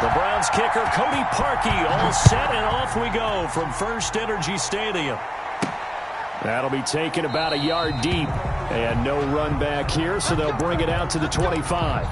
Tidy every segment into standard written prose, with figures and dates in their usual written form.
The Browns kicker, Cody Parkey, all set, and off we go from First Energy Stadium. That'll be taken about a yard deep. And no run back here, so they'll bring it out to the 25.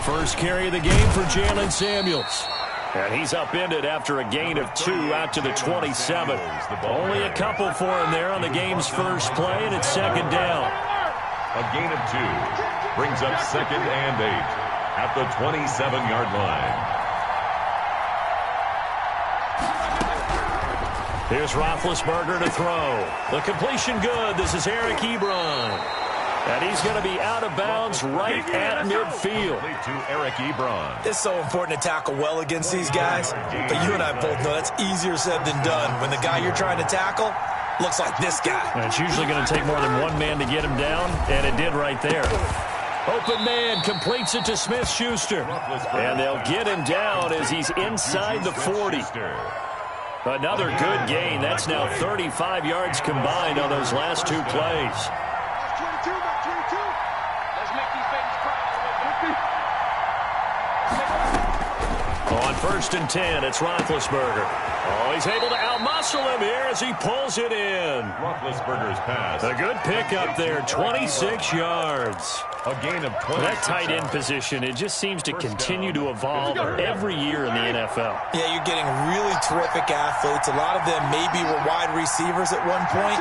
First carry of the game for Jalen Samuels. And he's upended after a gain of 2 out to the 27. Only a couple for him there on the game's first play, and it's second down. A gain of 2 brings up second and 8 at the 27-yard line. Here's Roethlisberger to throw. The completion good. This is Eric Ebron. And he's going to be out of bounds right at midfield. To Eric Ebron. It's so important to tackle well against these guys. But you and I both know that's easier said than done when the guy you're trying to tackle looks like this guy. And it's usually going to take more than one man to get him down, and it did right there. Open man completes it to Smith-Schuster. And they'll get him down as he's inside the 40. Another good gain. That's now 35 yards combined on those last 2 plays. On first and 10, it's Roethlisberger. Oh, he's able to outmuscle him here as he pulls it in. Roethlisberger's pass. A good pickup there, 26 yards. A gain of 20. That tight end position, it just seems to continue to evolve every year in the NFL. Yeah, you're getting really terrific athletes. A lot of them maybe were wide receivers at one point.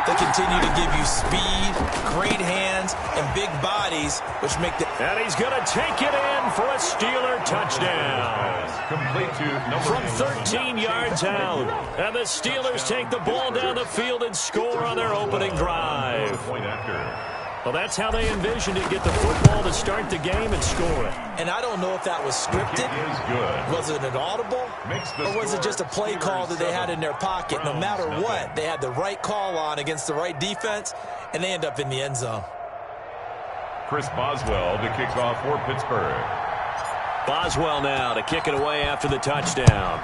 They continue to give you speed, great hands, and big bodies, which make the... And he's going to take it in for a Steeler touchdown. Complete to number from 13 yards out. And the Steelers take the ball down the field and score on their opening drive. Well, that's how they envisioned it, get the football to start the game and score it. And I don't know if that was scripted. Was it an audible? Or was it just a play call that they had in their pocket? No matter what, they had the right call on against the right defense, and they end up in the end zone. Chris Boswell to kick off for Pittsburgh. Boswell now to kick it away after the touchdown.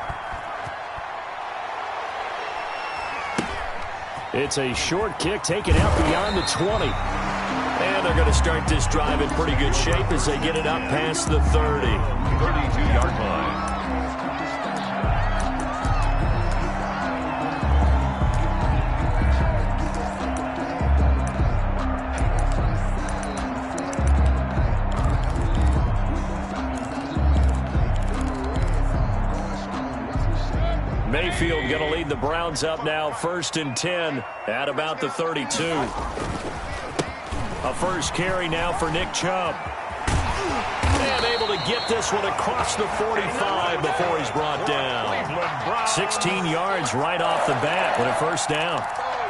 It's a short kick taken out beyond the 20. And they're going to start this drive in pretty good shape as they get it up past the 30. 32-yard line. Mayfield going to lead the Browns up now, first and 10 at about the 32. A first carry now for Nick Chubb. And able to get this one across the 45 before he's brought down. 16 yards right off the bat with a first down.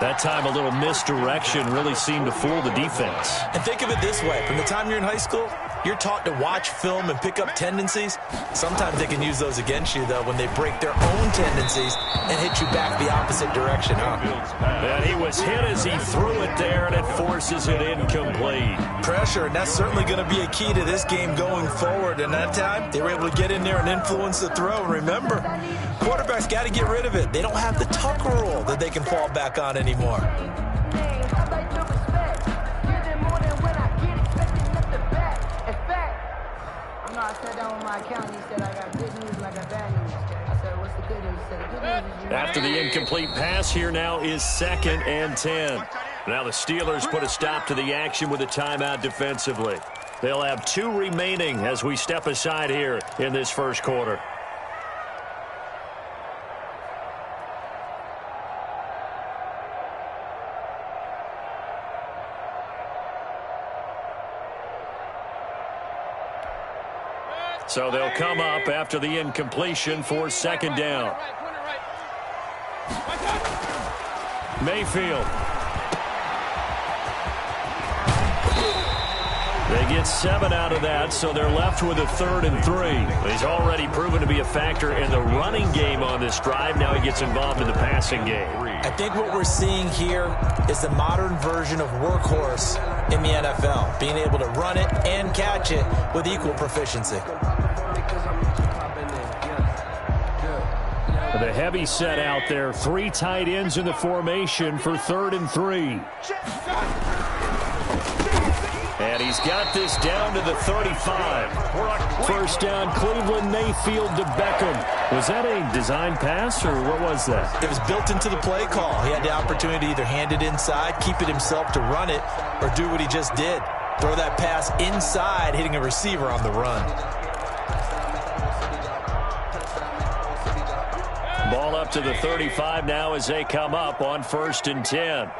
That time a little misdirection really seemed to fool the defense. And think of it this way. From the time you're in high school, you're taught to watch film and pick up tendencies. Sometimes they can use those against you, though, when they break their own tendencies and hit you back the opposite direction, huh? And he was hit as he threw it there, and it forces it incomplete. Pressure, and that's certainly going to be a key to this game going forward. And that time, they were able to get in there and influence the throw. And remember, quarterbacks got to get rid of it. They don't have the Tucker rule that they can fall back on anymore. I sat down with my accountant. He said, I got good news and I got bad news. I said, what's the good news? He said, the good news is you... After the incomplete pass, here now is second and 10. Now the Steelers put a stop to the action with a timeout defensively. They'll have 2 remaining as we step aside here in this first quarter. So they'll come up after the incompletion for second down. Mayfield. They get 7 out of that, so they're left with a 3rd and 3. He's already proven to be a factor in the running game on this drive. Now he gets involved in the passing game. I think what we're seeing here is the modern version of workhorse in the NFL, being able to run it and catch it with equal proficiency. The heavy set out there, 3 tight ends in the formation for 3rd and 3. And he's got this down to the 35. First down, Cleveland. Mayfield to Beckham. Was that a design pass, or what was that? It was built into the play call. He had the opportunity to either hand it inside, keep it himself to run it, or do what he just did. Throw that pass inside, hitting a receiver on the run. Ball up to the 35 now as they come up on 1st and 10.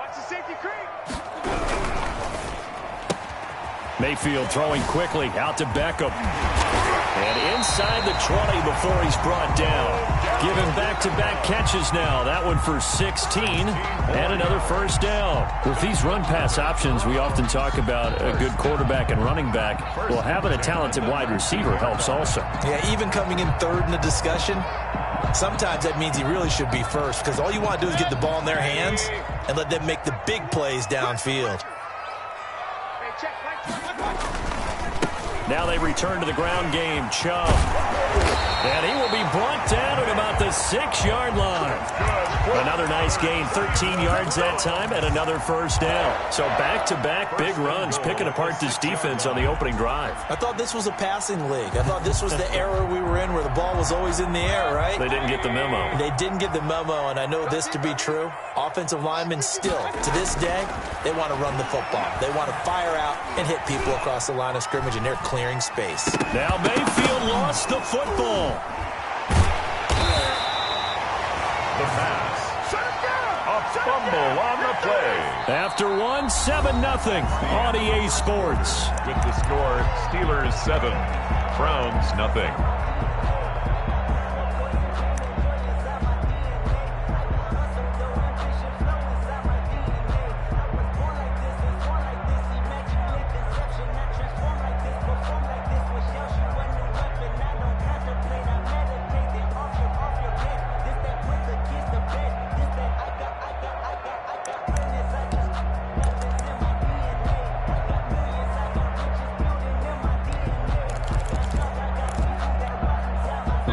Mayfield throwing quickly out to Beckham. And inside the 20 before he's brought down. Giving back-to-back catches now. That one for 16 and another first down. With these run-pass options, we often talk about a good quarterback and running back. Well, having a talented wide receiver helps also. Yeah, even coming in 3rd in the discussion, sometimes that means he really should be first, because all you want to do is get the ball in their hands and let them make the big plays downfield. Now they return to the ground game. Chubb. And he will be brought down at about the 6-yard line. Another nice gain, 13 yards that time, and another first down. So back-to-back big runs, picking apart this defense on the opening drive. I thought this was a passing league. I thought this was the era we were in where the ball was always in the air, right? They didn't get the memo. They didn't get the memo, and I know this to be true. Offensive linemen still, to this day, they want to run the football. They want to fire out and hit people across the line of scrimmage, and they're clearing space. Now Mayfield lost the football. The pass. A fumble on the play. After one, 7-0 on EA Sports. With the score, Steelers 7, Browns 0.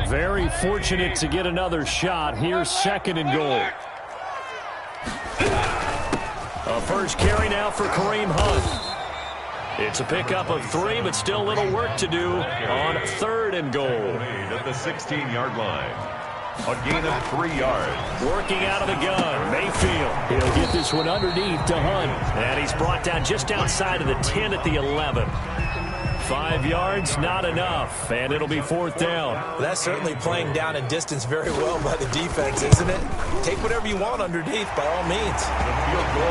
Very fortunate to get another shot. Here's 2nd and goal. A first carry now for Kareem Hunt. It's a pickup of 3, but still a little work to do on 3rd and goal. At the 16-yard line. A gain of 3 yards. Working out of the gun. Mayfield. He'll get this one underneath to Hunt. And he's brought down just outside of the 10 at the 11. 5 yards, not enough, and it'll be 4th down. Well, that's certainly playing down and distance very well by the defense, isn't it? Take whatever you want underneath, by all means.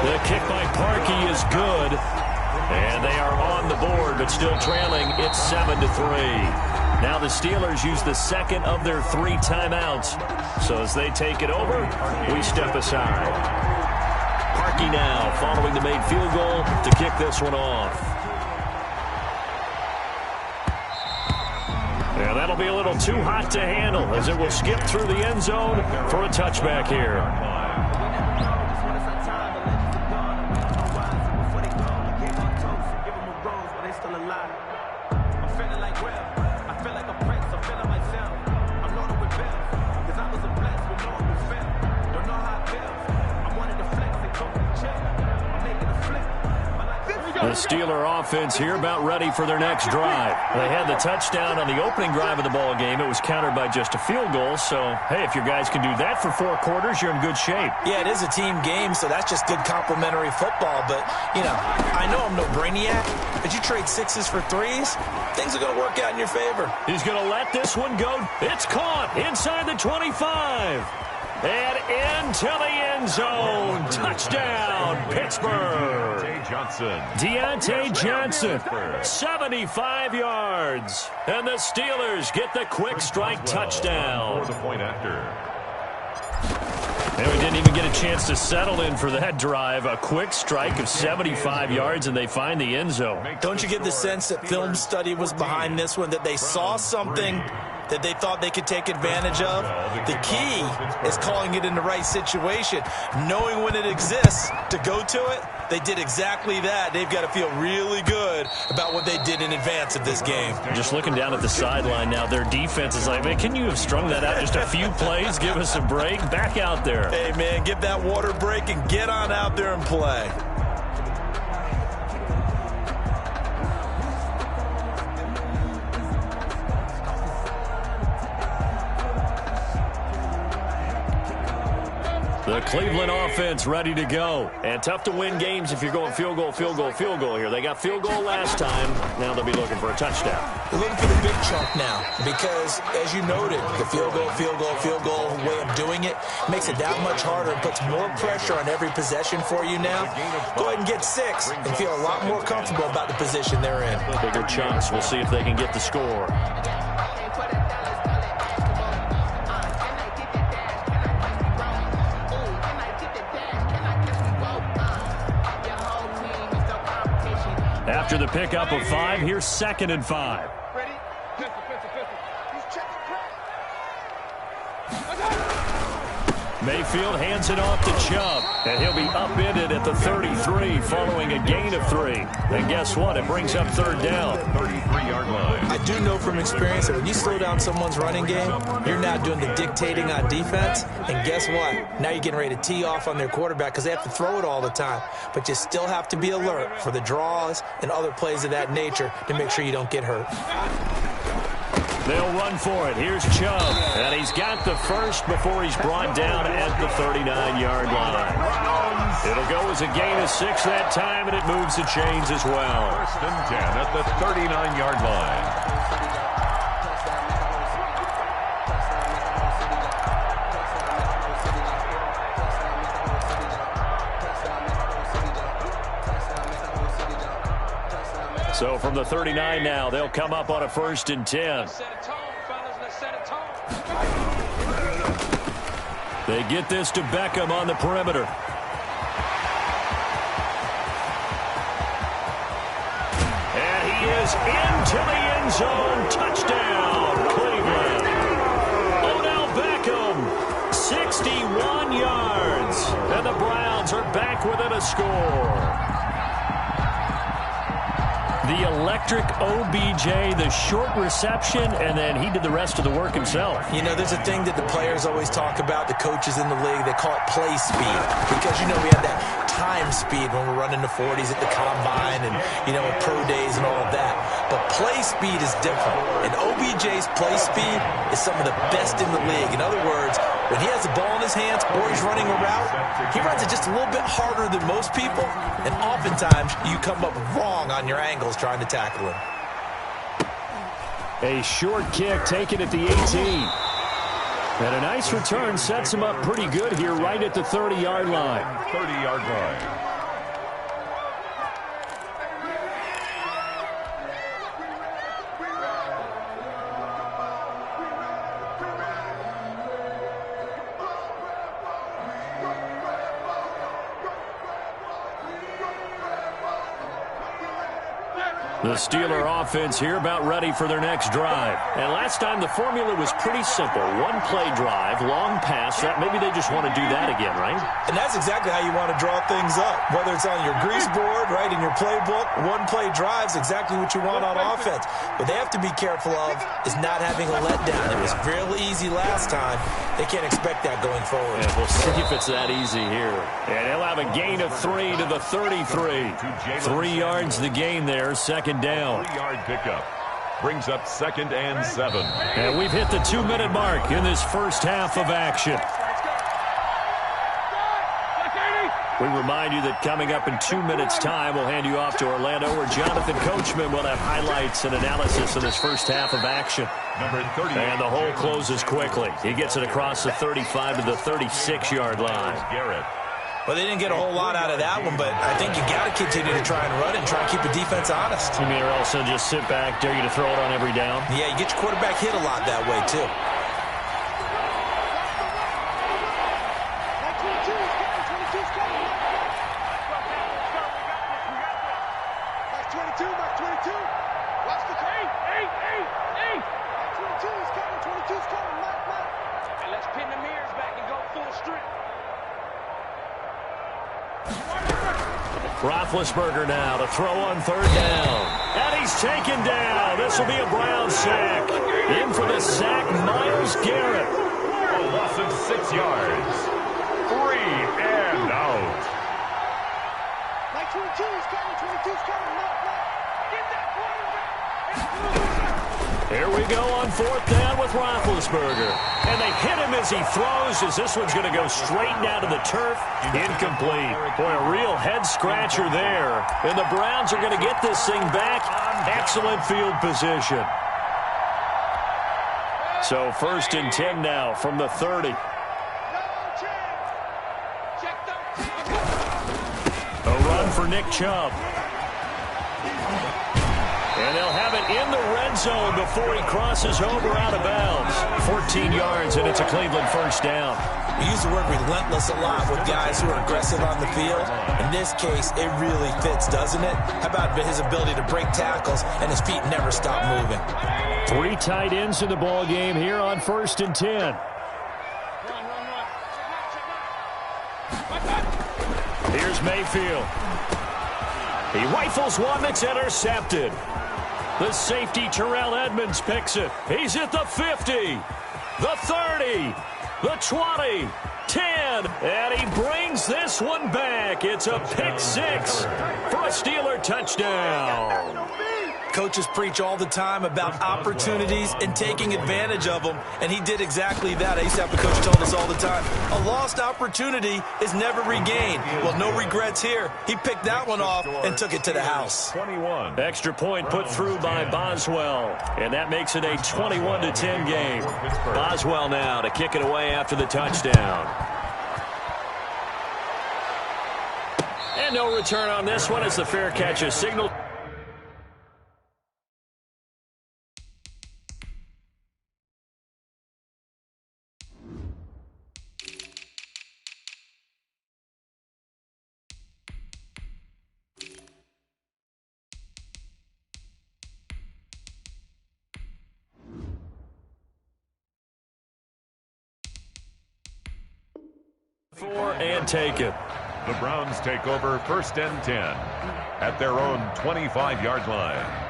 The kick by Parkey is good, and they are on the board, but still trailing. It's 7-3. Now the Steelers use the 2nd of their 3 timeouts. So as they take it over, we step aside. Parkey now following the made field goal to kick this one off. Yeah, that'll be a little too hot to handle as it will skip through the end zone for a touchback here. The Steeler offense here about ready for their next drive. They had the touchdown on the opening drive of the ball game. It was countered by just a field goal. So, hey, if your guys can do that for 4 quarters, you're in good shape. Yeah, it is a team game, so that's just good complimentary football. But, you know, I know I'm no brainiac, but you trade 6s for 3s, things are going to work out in your favor. He's going to let this one go. It's caught inside the 25. And into the end zone. Touchdown, Pittsburgh. Deontay Johnson, 75 yards. And the Steelers get the quick strike touchdown. For the point after. And we didn't even get a chance to settle in for that drive. A quick strike of 75 yards, and they find the end zone. Don't you get the sense that film study was behind this one, that they saw something that they thought they could take advantage of? The key is calling it in the right situation, knowing when it exists to go to it. They did exactly that. They've got to feel really good about what they did in advance of this game. Just looking down at the sideline now, their defense is like, man, can you have strung that out just a few plays? Give us a break. Back out there. Hey, man, give that water break and get on out there and play. The Cleveland offense ready to go. And tough to win games if you're going field goal, field goal, field goal here. They got field goal last time. Now they'll be looking for a touchdown. They're looking for the big chunk now because, as you noted, the field goal way of doing it makes it that much harder and puts more pressure on every possession for you now. Go ahead and get 6 and feel a lot more comfortable about the position they're in. Bigger chunks. We'll see if they can get the score. After the pickup of 5, here's 2nd and 5. Mayfield hands it off to Chubb, and he'll be upended at the 33 following a gain of 3. And guess what? It brings up 3rd down. 33-yard line. I do know from experience that when you slow down someone's running game, you're not doing the dictating on defense. And guess what? Now you're getting ready to tee off on their quarterback because they have to throw it all the time. But you still have to be alert for the draws and other plays of that nature to make sure you don't get hurt. They'll run for it. Here's Chubb. And he's got the first before he's brought down at the 39-yard line. It'll go as a gain of 6 that time, and it moves the chains as well. 1st and 10 at the 39-yard line. So from the 39 now, they'll come up on a 1st and 10. They get this to Beckham on the perimeter. And he is into the end zone. Touchdown, Cleveland. Odell Beckham, 61 yards. And the Browns are back within a score. The electric OBJ, the short reception, and then he did the rest of the work himself. You know, there's a thing that the players always talk about, the coaches in the league, they call it play speed. Because, you know, we have that time speed when we're running the 40s at the combine and, you know, at pro days and all of that. But play speed is different. And OBJ's play speed is some of the best in the league. In other words, when he has the ball in his hands or he's running a route, he runs it just a little bit harder than most people, and oftentimes you come up wrong on your angles trying to tackle him. A short kick taken at the 18. And a nice return sets him up pretty good here right at the 30-yard line. 30-yard line. The Steeler offense here about ready for their next drive. And last time the formula was pretty simple. One play drive, long pass. That maybe they just want to do that again, right? And that's exactly how you want to draw things up. Whether it's on your grease board, right, in your playbook, one play drive's exactly what you want on offense. What they have to be careful of is not having a letdown. It was real easy last time. They can't expect that going forward. And we'll see if it's that easy here. And he'll have a gain of 3 to the 33. 3 yards the gain there, 2nd down. 3-yard pickup. Brings up 2nd and 7. And we've hit the 2-minute mark in this first half of action. We remind you that coming up in 2 minutes' time, we'll hand you off to Orlando, where Jonathan Coachman will have highlights and analysis of this first half of action. Number 30. And the hole closes quickly. He gets it across the 35 to the 36-yard line. Garrett. Well, they didn't get a whole lot out of that one, but I think you got to continue to try and run it and try and keep the defense honest. You mean, or also just sit back, dare you to throw it on every down? Yeah, you get your quarterback hit a lot that way, too. Roethlisberger now to throw on third down. And he's taken down. This will be a Brown sack. In for the sack, Myles Garrett. A loss of 6 yards. 3 and out. Like 22's coming, 22's coming. Get that quarterback. Here we go on fourth down with Roethlisberger. And they hit him as he throws, as this one's going to go straight down to the turf. Incomplete. Boy, a real head-scratcher there. And the Browns are going to get this thing back. Excellent field position. So 1st and 10 now from the 30. A run for Nick Chubb. And they'll have it in the red zone before he crosses over out of bounds. 14 yards, and it's a Cleveland first down. We use the word relentless a lot with guys who are aggressive on the field. In this case, it really fits, doesn't it? How about his ability to break tackles and his feet never stop moving? 3 tight ends in the ball game here on 1st and 10. Here's Mayfield. He rifles one that's intercepted. The safety, Terrell Edmonds, picks it. He's at the 50, the 30, the 20, 10, and he brings this one back. It's a pick 6 for a Steeler touchdown. Coaches preach all the time about opportunities and taking advantage of them, and he did exactly that. I used to have the coach tell us all the time, a lost opportunity is never regained. Well, no regrets here. He picked that one off and took it to the house. 21. Extra point put through by Boswell, and that makes it a 21-10 game. Boswell now to kick it away after the touchdown. And no return on this one as the fair catch is signaled. And take it. The Browns take over 1st and 10 at their own 25-yard line.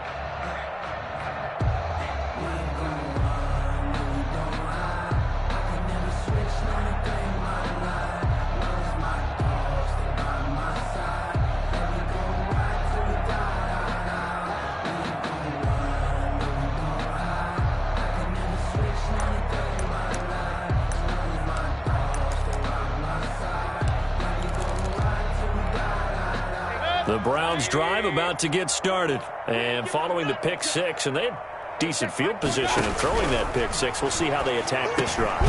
The Browns drive about to get started. And following the pick 6, and they had decent field position in throwing that pick 6. We'll see how they attack this drive.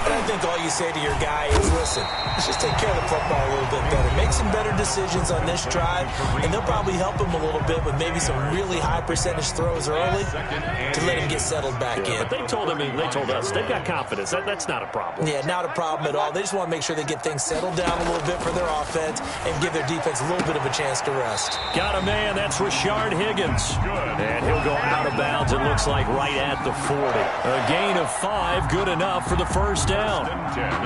And I think all you say to your guy is, listen, let's just take care of the football a little bit better. Make some better decisions on this drive, and they'll probably help him a little bit with maybe some really high percentage throws early to let him get settled back in. But they told him, and they told us, they've got confidence. That's not a problem. Yeah, not a problem at all. They just want to make sure they get things settled down a little bit for their offense and give their defense a little bit of a chance to rest. Got a man, that's Rashard Higgins. And he'll go out of bounds, it looks like, right at the 40. A gain of 5, good enough for the first down.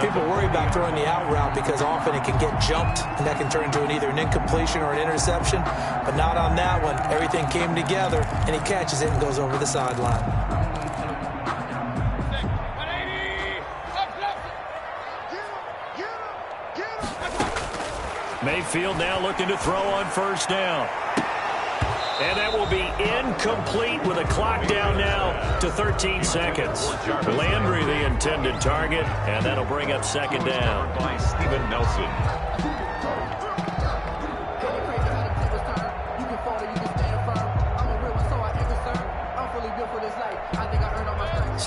People worry about throwing the out route because often it can get jumped, and that can turn into either an incompletion or an interception. But not on that one. Everything came together, and he catches it and goes over the sideline. Mayfield now looking to throw on first down. And that will be incomplete with a clock down now to 13 seconds. Landry the intended target, and that'll bring up second down. By Steven Nelson.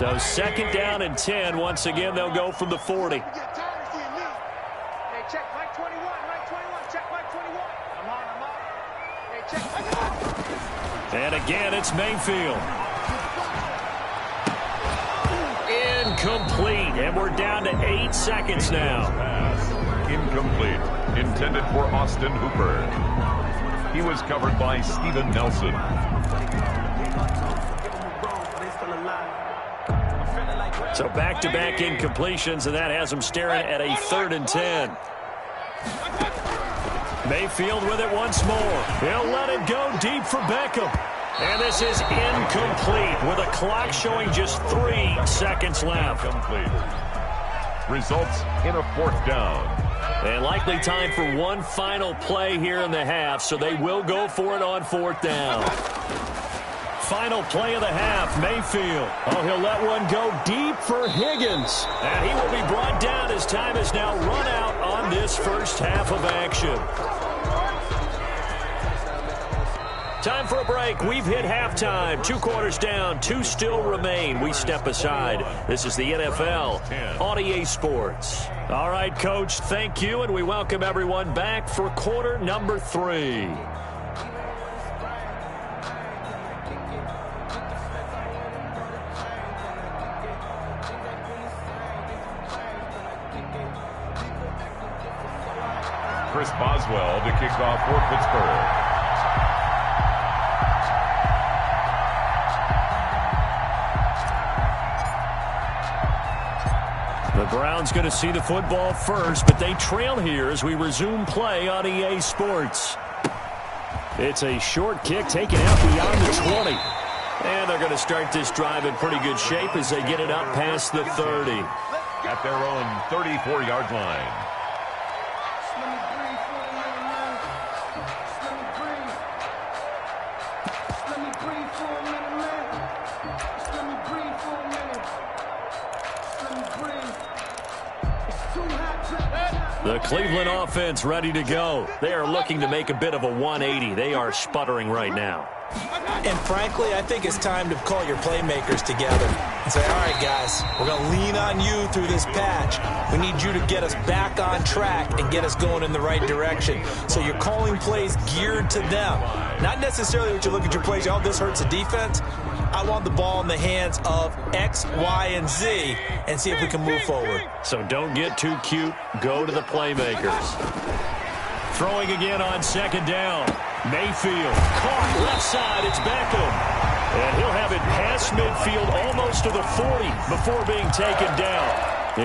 So second down and 10. Once again, they'll go from the 40. Hey, check Mike 21, Mike 21, check Mike 21. I'm on. Hey, check Mike 21. And again, it's Mayfield. Incomplete, and we're down to 8 seconds now. Pass. Incomplete. Intended for Austin Hooper. He was covered by Steven Nelson. So back-to-back incompletions, and that has him staring at a 3rd and 10. Mayfield with it once more. He'll let it go deep for Beckham. And this is incomplete with a clock showing just 3 seconds left. Complete. Results in a 4th down. And likely time for one final play here in the half, so they will go for it on 4th down. Final play of the half, Mayfield. Oh, he'll let one go deep for Higgins. And he will be brought down as time is now run out on this first half of action. Time for a break. We've hit halftime. 2 quarters down. 2 still remain. We step aside. This is the NFL on EA Sports. All right, Coach, thank you, and we welcome everyone back for quarter number 3. Chris Boswell to kick off for Pittsburgh. The Browns going to see the football first, but they trail here as we resume play on EA Sports. It's a short kick taken out beyond the 20. And they're going to start this drive in pretty good shape as they get it up past the 30. At their own 34-yard line. The Cleveland offense ready to go. They are looking to make a bit of a 180. They are sputtering right now. And frankly, I think it's time to call your playmakers together and say, all right, guys, we're going to lean on you through this patch. We need you to get us back on track and get us going in the right direction. So you're calling plays geared to them. Not necessarily what you look at your plays, oh, this hurts the defense. I want the ball in the hands of X, Y, and Z and see if we can move forward. So don't get too cute. Go to the playmakers. Throwing again on second down. Mayfield caught left side. It's Beckham. And he'll have it past midfield almost to the 40 before being taken down.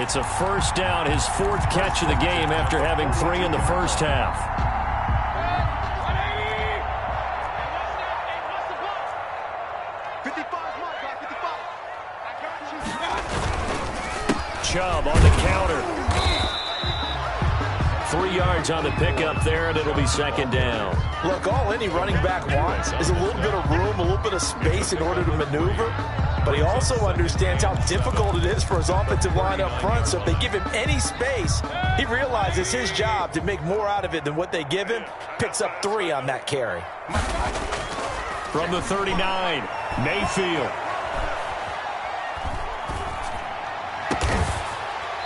It's a first down, his 4th catch of the game after having 3 in the first half. Chubb on the counter. 3 yards on the pickup there, and it'll be second down. Look, all any running back wants is a little bit of room, a little bit of space in order to maneuver. But he also understands how difficult it is for his offensive line up front. So if they give him any space, he realizes his job to make more out of it than what they give him. Picks up 3 on that carry. From the 39, Mayfield.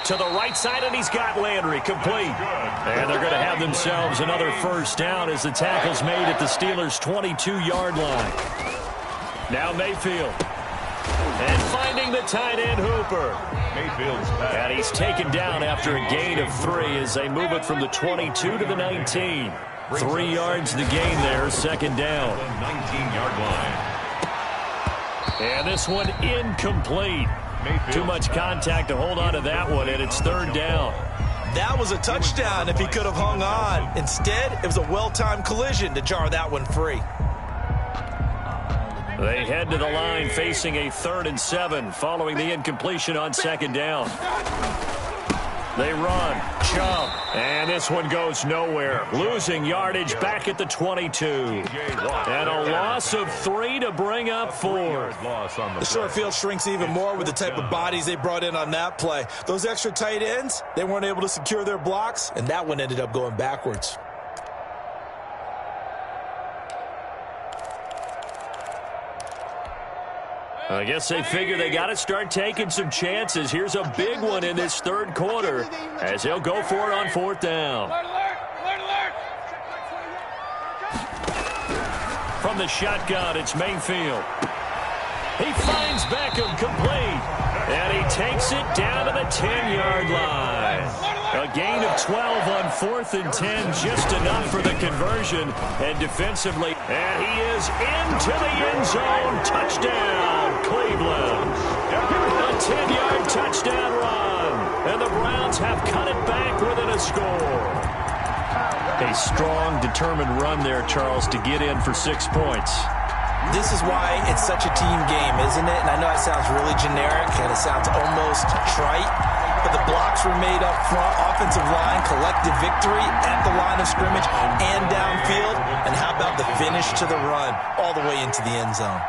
To the right side, and he's got Landry complete. And they're going to have themselves another first down as the tackle's made at the Steelers' 22-yard line. Now Mayfield. And finding the tight end, Hooper. Mayfield's back. And he's taken down after a gain of 3 as they move it from the 22 to the 19. 3 yards the gain there, second down. 19-yard line. And this one incomplete. Too much contact to hold on to that one, and it's third down. That was a touchdown if he could have hung on. Instead, it was a well-timed collision to jar that one free. They head to the line facing a 3rd and 7 following the incompletion on second down. They run. Chubb. And this one goes nowhere. Losing yardage back at the 22. And a loss of 3 to bring up 4. The short field shrinks even more with the type of bodies they brought in on that play. Those extra tight ends, they weren't able to secure their blocks, and that one ended up going backwards. I guess they figure they got to start taking some chances. Here's a big one in this third quarter as they'll go for it on fourth down. From the shotgun, it's Mayfield. He finds Beckham complete, and he takes it down to the 10-yard line. A gain of 12 on 4th and 10, just enough for the conversion. And defensively, and he is into the end zone. Touchdown, Cleveland. A 10-yard touchdown run, and the Browns have cut it back within a score. A strong, determined run there, Charles, to get in for 6 points. This is why it's such a team game, isn't it? And I know it sounds really generic, and it sounds almost trite, but the blocks were made up front, offensive line, collective victory at the line of scrimmage and downfield. And how about the finish to the run all the way into the end zone?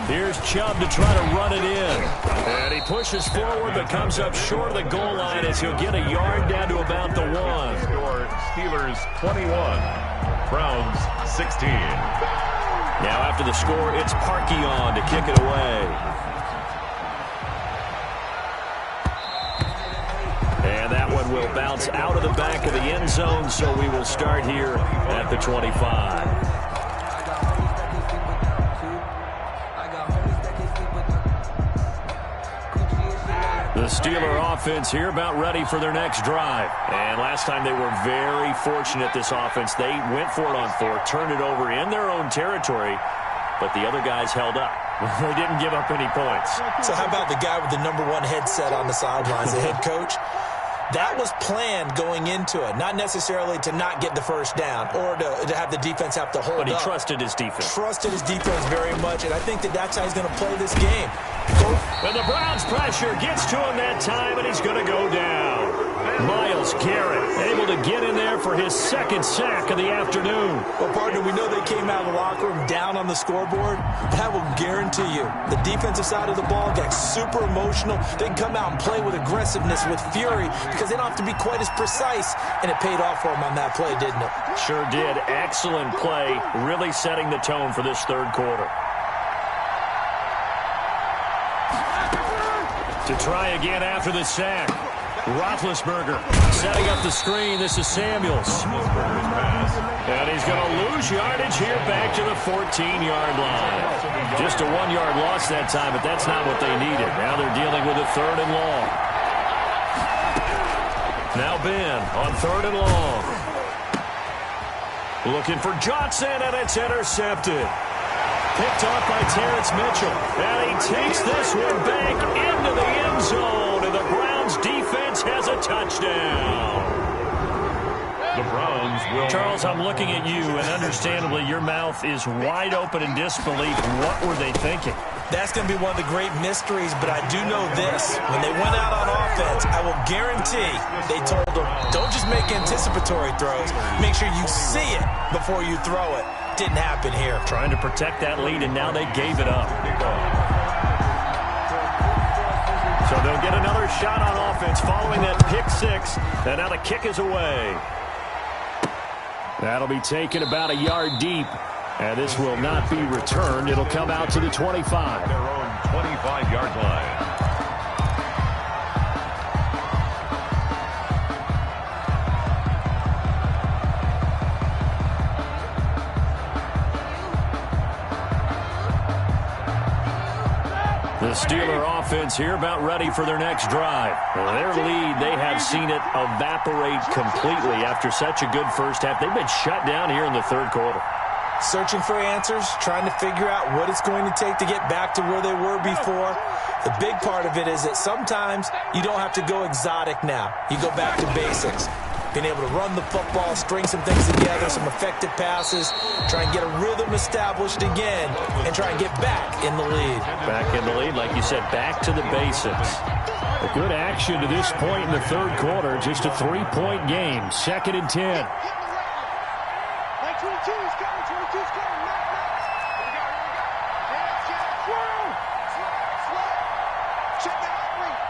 Here's Chubb to try to run it in. And he pushes forward but comes up short of the goal line as he'll get a yard down to about the 1. Score Steelers 21, Browns 16. Now after the score, it's Parkey on to kick it away. And that one will bounce out of the back of the end zone, so we will start here at the 25. The Steeler offense here about ready for their next drive. And last time they were very fortunate, this offense. They went for it on 4, turned it over in their own territory, but the other guys held up. They didn't give up any points. So how about the guy with the number 1 headset on the sidelines, the head coach? That was planned going into it, not necessarily to not get the first down or to have the defense have to hold up. But he trusted his defense. Trusted his defense very much, and I think that's how he's going to play this game. And the Browns pressure gets to him that time, and he's going to go down. Myles Garrett able to get in there for his 2nd sack of the afternoon. Well, partner, we know they came out of the locker room down on the scoreboard, but I will guarantee you the defensive side of the ball got super emotional. They can come out and play with aggressiveness, with fury, because they don't have to be quite as precise, and it paid off for them on that play, didn't it? Sure did. Excellent play, really setting the tone for this third quarter. To try again after the sack. Roethlisberger setting up the screen. This is Samuels. And he's going to lose yardage here back to the 14-yard line. Just a 1-yard loss that time, but that's not what they needed. Now they're dealing with a 3rd and long. Now Ben on 3rd and long. Looking for Johnson, and it's intercepted. Picked off by Terrence Mitchell. And he takes this one back into the end zone. And the Browns defense has a touchdown. The Browns will... Charles, I'm looking at you, and understandably your mouth is wide open in disbelief. What were they thinking? That's going to be one of the great mysteries, but I do know this. When they went out on offense, I will guarantee they told them, don't just make anticipatory throws. Make sure you see it before you throw it. Didn't happen here. Trying to protect that lead, and now they gave it up. So they'll get another shot on offense following that pick 6, and now the kick is away. That'll be taken about a yard deep, and this will not be returned. It'll come out to the 25. Their own 25-yard line. The Steeler offense here about ready for their next drive. Their lead, they have seen it evaporate completely after such a good first half. They've been shut down here in the third quarter. Searching for answers, trying to figure out what it's going to take to get back to where they were before. The big part of it is that sometimes you don't have to go exotic now. You go back to basics. Being able to run the football, string some things together, some effective passes, try and get a rhythm established again, and try and get back in the lead. Back in the lead, like you said, back to the basics. A good action to this point in the third quarter. Just a 3-point game. 2nd and 10. 22 is coming. 22 is coming. Check that out, check.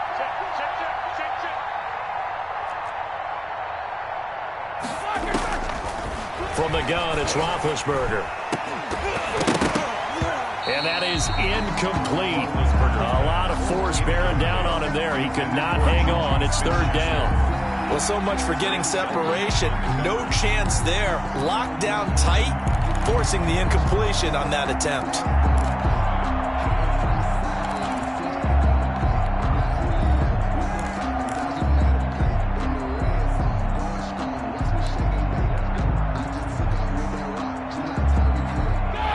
From the gun, it's Roethlisberger. And that is incomplete. A lot of force bearing down on him there. He could not hang on. It's third down. Well, so much for getting separation. No chance there. Locked down tight, forcing the incompletion on that attempt.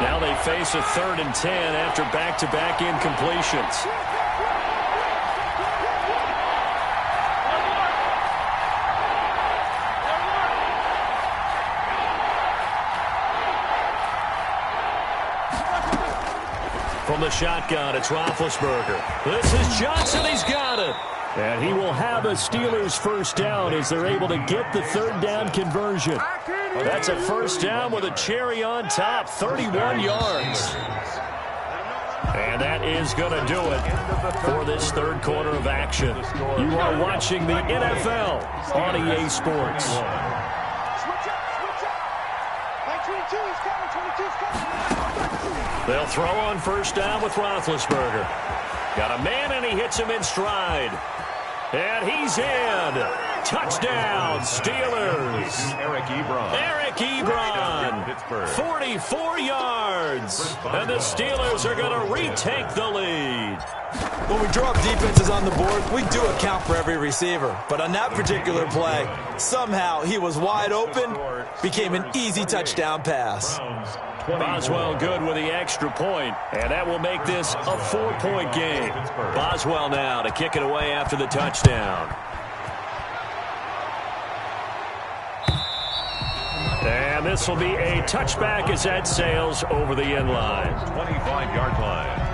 Now they face a 3rd and 10 after back-to-back incompletions. From the shotgun, it's Roethlisberger. This is Johnson. He's got it. And he will have a Steelers first down as they're able to get the 3rd down conversion. That's a first down with a cherry on top, 31 yards. And that is going to do it for this third quarter of action. You are watching the NFL on EA Sports. They'll throw on first down with Roethlisberger. Got a man, and he hits him in stride. And he's in. Touchdown, Steelers. Eric Ebron, 44 yards. And the Steelers are going to retake the lead. When we drop defenses on the board, we do account for every receiver. But on that particular play, somehow he was wide open, became an easy touchdown pass. Boswell good with the extra point, and that will make this a 4-point game. Boswell now to kick it away after the touchdown. And this will be a touchback as that sails over the end line. 25-yard line.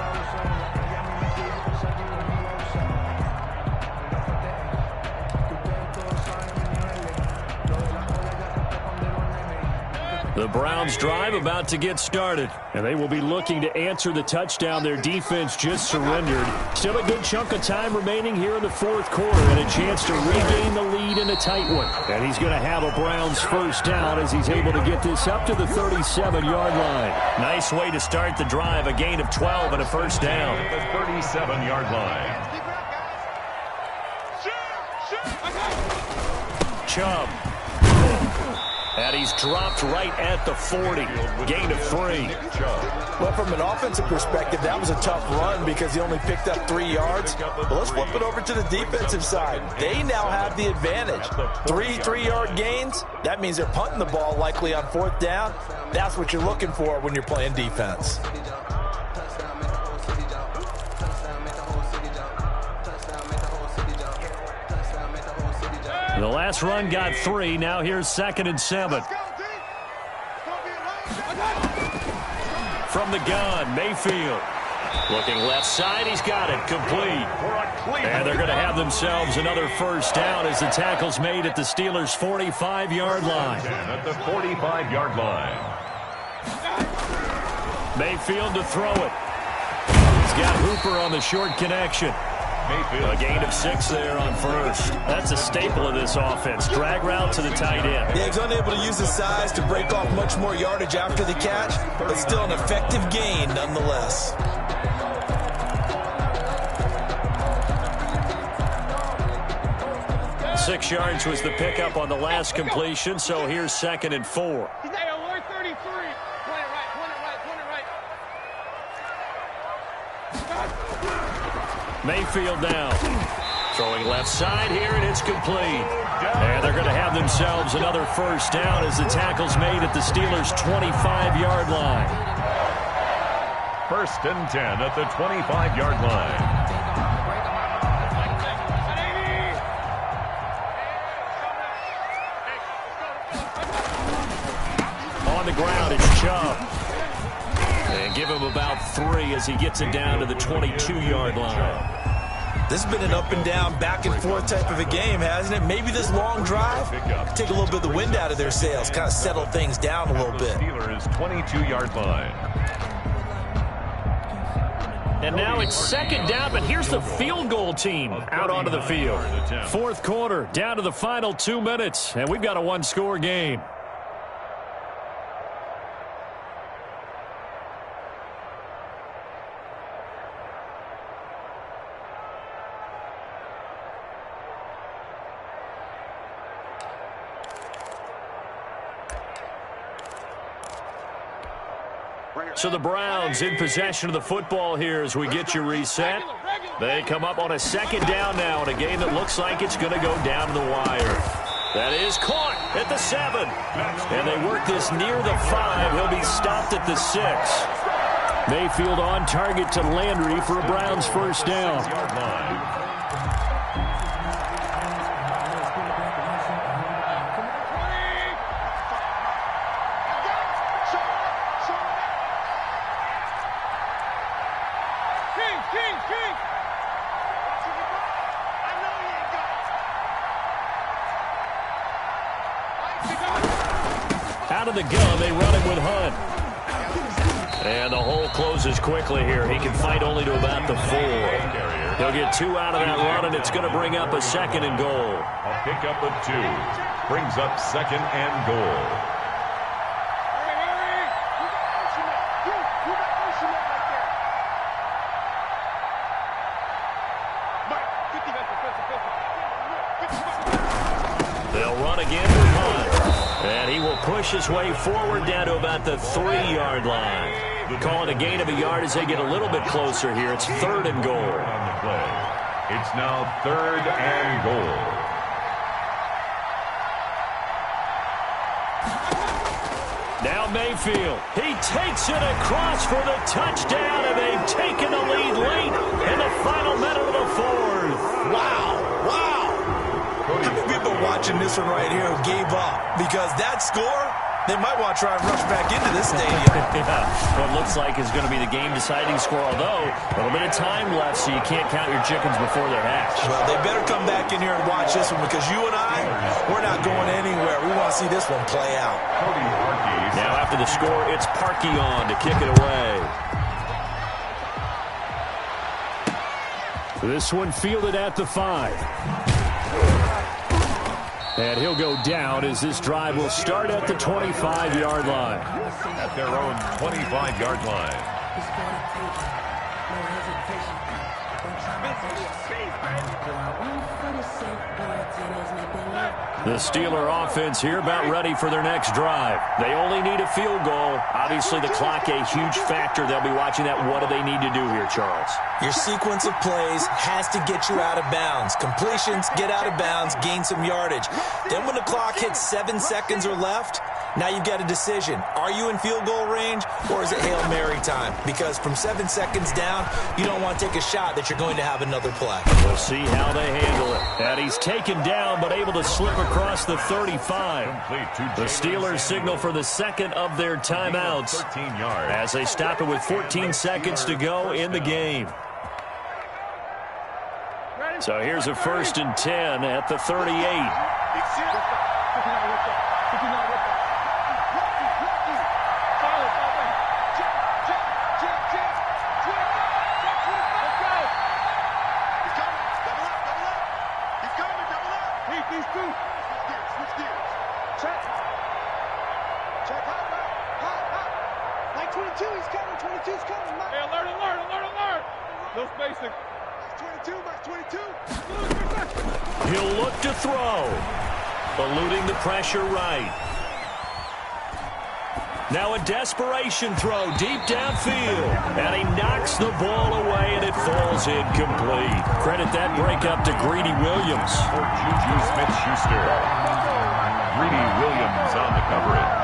The Browns drive about to get started, and they will be looking to answer the touchdown their defense just surrendered. Still a good chunk of time remaining here in the fourth quarter and a chance to regain the lead in a tight one. And he's going to have a Browns first down as he's able to get this up to the 37-yard line. Nice way to start the drive, a gain of 12 and a first down. At the 37-yard line. Chubb. And he's dropped right at the 40. Gain of 3. Well, from an offensive perspective, that was a tough run because he only picked up 3 yards. But let's flip it over to the defensive side. They now have the advantage. 3-3-yard gains. That means they're punting the ball likely on 4th down. That's what you're looking for when you're playing defense. The last run got 3. Now here's 2nd and 7. From the gun, Mayfield. Looking left side, he's got it. Complete. And they're going to have themselves another first down as the tackle's made at the Steelers' 45-yard line. At the 45-yard line. Mayfield to throw it. He's got Hooper on the short connection. A gain of 6 there on first. That's a staple of this offense. Drag route to the tight end. Yeah, he's unable to use his size to break off much more yardage after the catch, but still an effective gain nonetheless. Six yards was the pickup on the last completion, so here's 2nd and 4. Mayfield now. Throwing left side here, and it's complete. And they're going to have themselves another first down as the tackle's made at the Steelers' 25-yard line. 1st and 10 at the 25-yard line. On the ground, it's Chubb. And give him about 3 as he gets it down to the 22-yard line. This has been an up and down, back and forth type of a game, hasn't it? Maybe this long drive take a little bit of the wind out of their sails, kind of settle things down a little bit. Steelers' 22-yard line. And now it's 2nd down, but here's the field goal team out onto the field. Fourth quarter, down to the final 2 minutes, and we've got a one-score game. So the Browns in possession of the football here as we get you reset. They come up on a second down now in a game that looks like it's going to go down to the wire. That is caught at the 7. And they work this near the 5. He'll be stopped at the 6. Mayfield on target to Landry for a Browns first down. Out of the gun, they run him with Hunt. And the hole closes quickly here. He can fight only to about the 4. He'll get 2 out of that run, and it's going to bring up a 2nd and goal. A pickup of 2 brings up 2nd and goal. They'll run again with Hunt. And he will push his way forward down to about the 3-yard line. Calling a gain of a yard as they get a little bit closer here. It's 3rd and goal. On the play. It's now 3rd and goal. Now Mayfield. He takes it across for the touchdown, and they've taken the lead late in the final minute of the 4th. Wow. How many people watching this one right here who gave up? Because that score, they might want to try and rush back into this stadium. What looks like is going to be the game-deciding score, although a little bit of time left, so you can't count your chickens before they're hatched. Well, they better come back in here and watch this one because you and I, we're not going anywhere. We want to see this one play out. Now after the score, it's Parkey on to kick it away. This one fielded at the 5. And he'll go down as this drive will start at the 25-yard line. At their own 25-yard line. The Steeler offense here about ready for their next drive. They only need a field goal. Obviously, the clock a huge factor. They'll be watching that. What do they need to do here, Charles? Your sequence of plays has to get you out of bounds. Completions, get out of bounds, gain some yardage. Then when the clock hits 7 seconds or left, now you've got a decision. Are you in field goal range or is it Hail Mary time? Because from 7 seconds down, you don't want to take a shot that you're going to have another play. We'll see how they handle it. And he's taken down but able to slip across the 35. The Steelers signal for the 2nd of their timeouts as they stop it with 14 seconds to go in the game. So here's a 1st and 10 at the 38. He'll look to throw. Eluding the pressure right. Now a desperation throw deep downfield. And he knocks the ball away and it falls incomplete. Credit that breakup to Greedy Williams. For Juju Smith-Schuster. Greedy Williams on the coverage.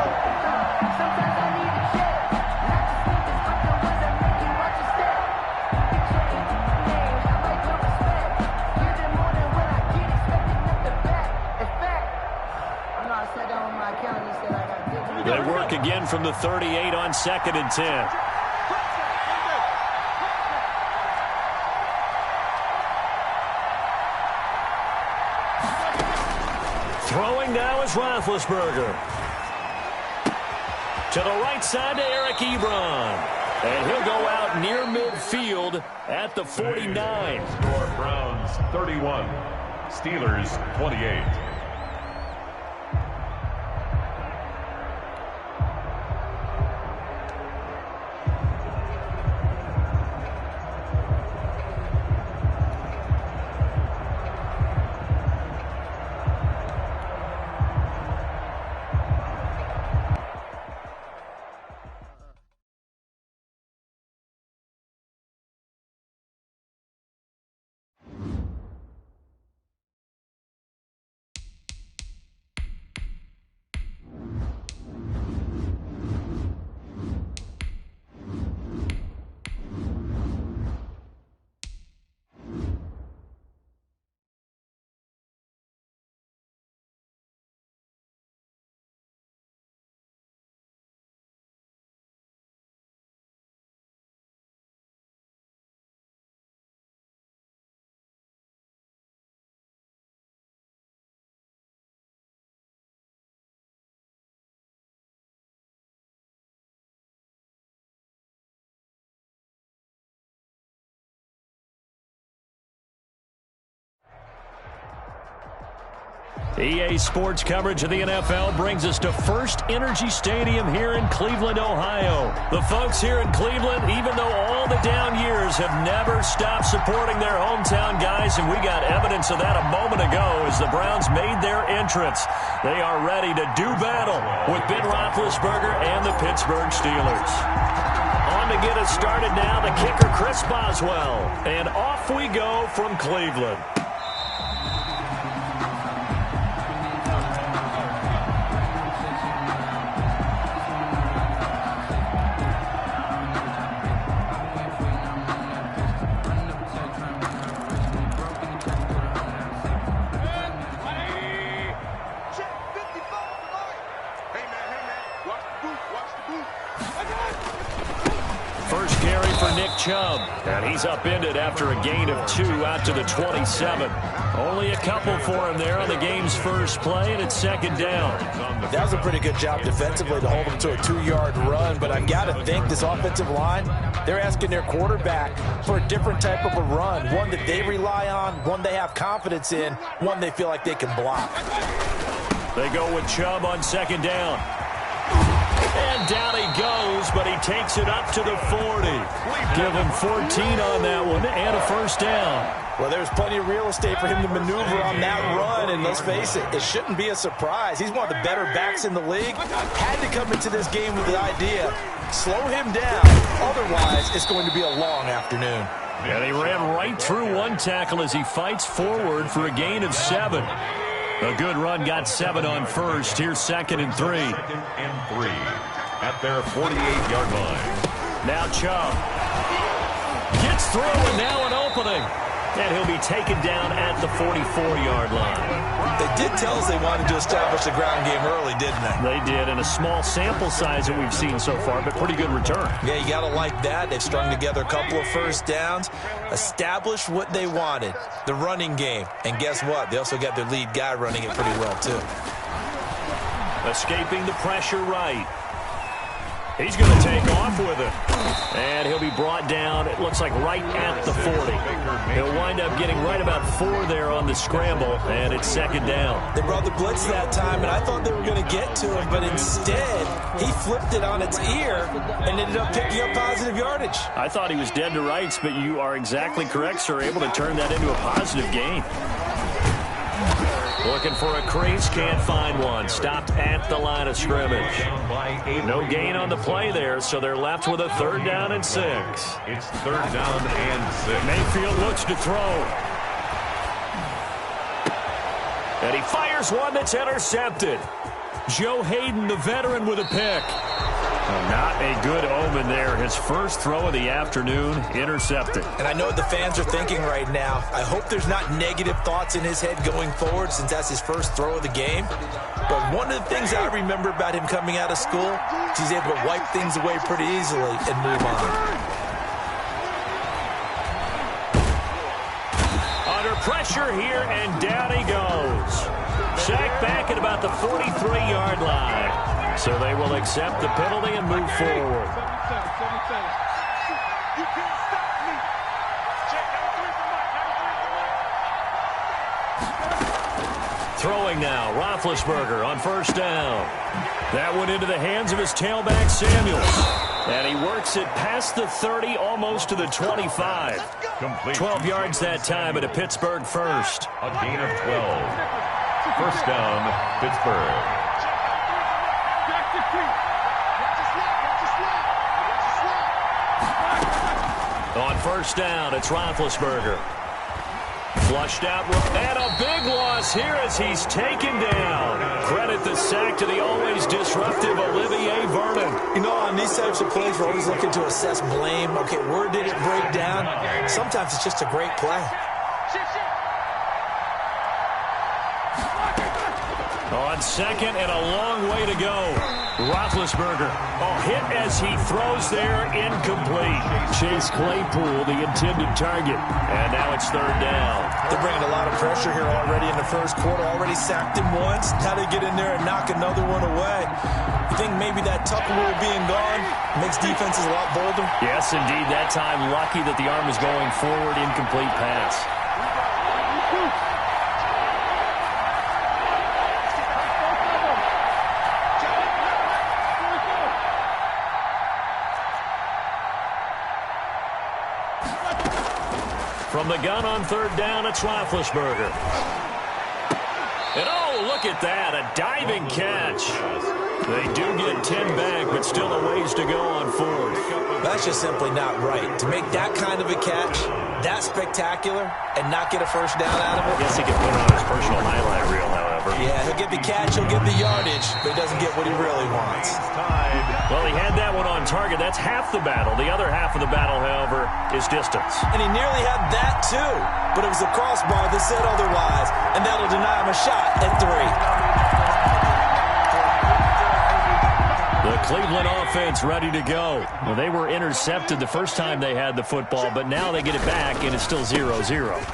They work again from the 38 on 2nd and 10. Throwing now is Roethlisberger. To the right side to Eric Ebron. And he'll go out near midfield at the 49. Score Browns 31. Steelers 28. EA Sports coverage of the NFL brings us to First Energy Stadium here in Cleveland, Ohio. The folks here in Cleveland, even though all the down years, have never stopped supporting their hometown guys, and we got evidence of that a moment ago as the Browns made their entrance. They are ready to do battle with Ben Roethlisberger and the Pittsburgh Steelers. On to get us started now, the kicker, Chris Boswell. And off we go from Cleveland. First carry for Nick Chubb, and he's upended after a gain of 2 out to the 27. Only a couple for him there on the game's first play, and it's second down. That was a pretty good job defensively to hold him to a 2-yard run, but I've got to think this offensive line, they're asking their quarterback for a different type of a run, one that they rely on, one they have confidence in, one they feel like they can block. They go with Chubb on second down. And down he goes, but he takes it up to the 40. Give him 14 on that one and a first down. Well, there's plenty of real estate for him to maneuver on that run, and let's face it, it shouldn't be a surprise. He's one of the better backs in the league. Had to come into this game with the idea, slow him down, otherwise it's going to be a long afternoon. And he ran right through one tackle as he fights forward for a gain of 7. A good run, got 7 on first. Here's second and 3. Second and 3 at their 48-yard line. Now Chubb gets through, and now an opening. And he'll be taken down at the 44-yard line. They did tell us they wanted to establish the ground game early, didn't they? They did, in a small sample size that we've seen so far, but pretty good return. Yeah, you got to like that. They've strung together a couple of first downs, established what they wanted, the running game. And guess what? They also got their lead guy running it pretty well, too. Escaping the pressure right. He's going to take off with it. And he'll be brought down, it looks like, right at the 40. He'll wind up getting right about 4 there on the scramble, and it's second down. They brought the blitz that time, and I thought they were going to get to him, but instead, he flipped it on its ear and ended up picking up positive yardage. I thought he was dead to rights, but you are exactly correct, sir, able to turn that into a positive gain. Looking for a crease, can't find one. Stopped at the line of scrimmage. No gain on the play there, so they're left with a 3rd down and 6. It's 3rd down and 6. Mayfield looks to throw. And he fires one that's intercepted. Joe Hayden, the veteran, with a pick. Not a good omen there. His first throw of the afternoon, intercepted. And I know what the fans are thinking right now. I hope there's not negative thoughts in his head going forward since that's his first throw of the game. But one of the things I remember about him coming out of school is he's able to wipe things away pretty easily and move on. Under pressure here, and down he goes. Sacked back at about the 43-yard line. So they will accept the penalty and move forward. Throwing now, Roethlisberger on first down. That went into the hands of his tailback, Samuels. And he works it past the 30, almost to the 25. 12 yards that time, and a Pittsburgh first. A gain of 12. First down, Pittsburgh. On first down, it's Roethlisberger. Flushed out, and a big loss here as he's taken down. Credit the sack to the always disruptive Olivier Vernon. You know, on these types of plays, we're always looking to assess blame. Okay, where did it break down? Sometimes it's just a great play. On second and a long way to go. Roethlisberger, hit as he throws there, incomplete. Chase Claypool, the intended target. And now it's 3rd down. They're bringing a lot of pressure here already in the first quarter. Already sacked him once. Now they get in there and knock another one away. You think maybe that tucker rule being gone makes defenses a lot bolder? Yes, indeed. That time, lucky that the arm is going forward, incomplete pass. From the gun on third down, it's Roethlisberger. And oh, look at that, a diving catch. They do get 10 back, but still a ways to go on fourth. That's just simply not right. To make that kind of a catch, that spectacular, and not get a first down out of it. I guess he can put it on his personal highlight reel, however. Yeah, he'll get the catch, he'll get the yardage, but he doesn't get what he really wants. Well, he had that one on target. That's half the battle. The other half of the battle, however, is distance. And he nearly had that, too. But it was the crossbar that said otherwise, and that'll deny him a shot at 3. The Cleveland offense ready to go. Well, they were intercepted the first time they had the football, but now they get it back, and it's still 0-0.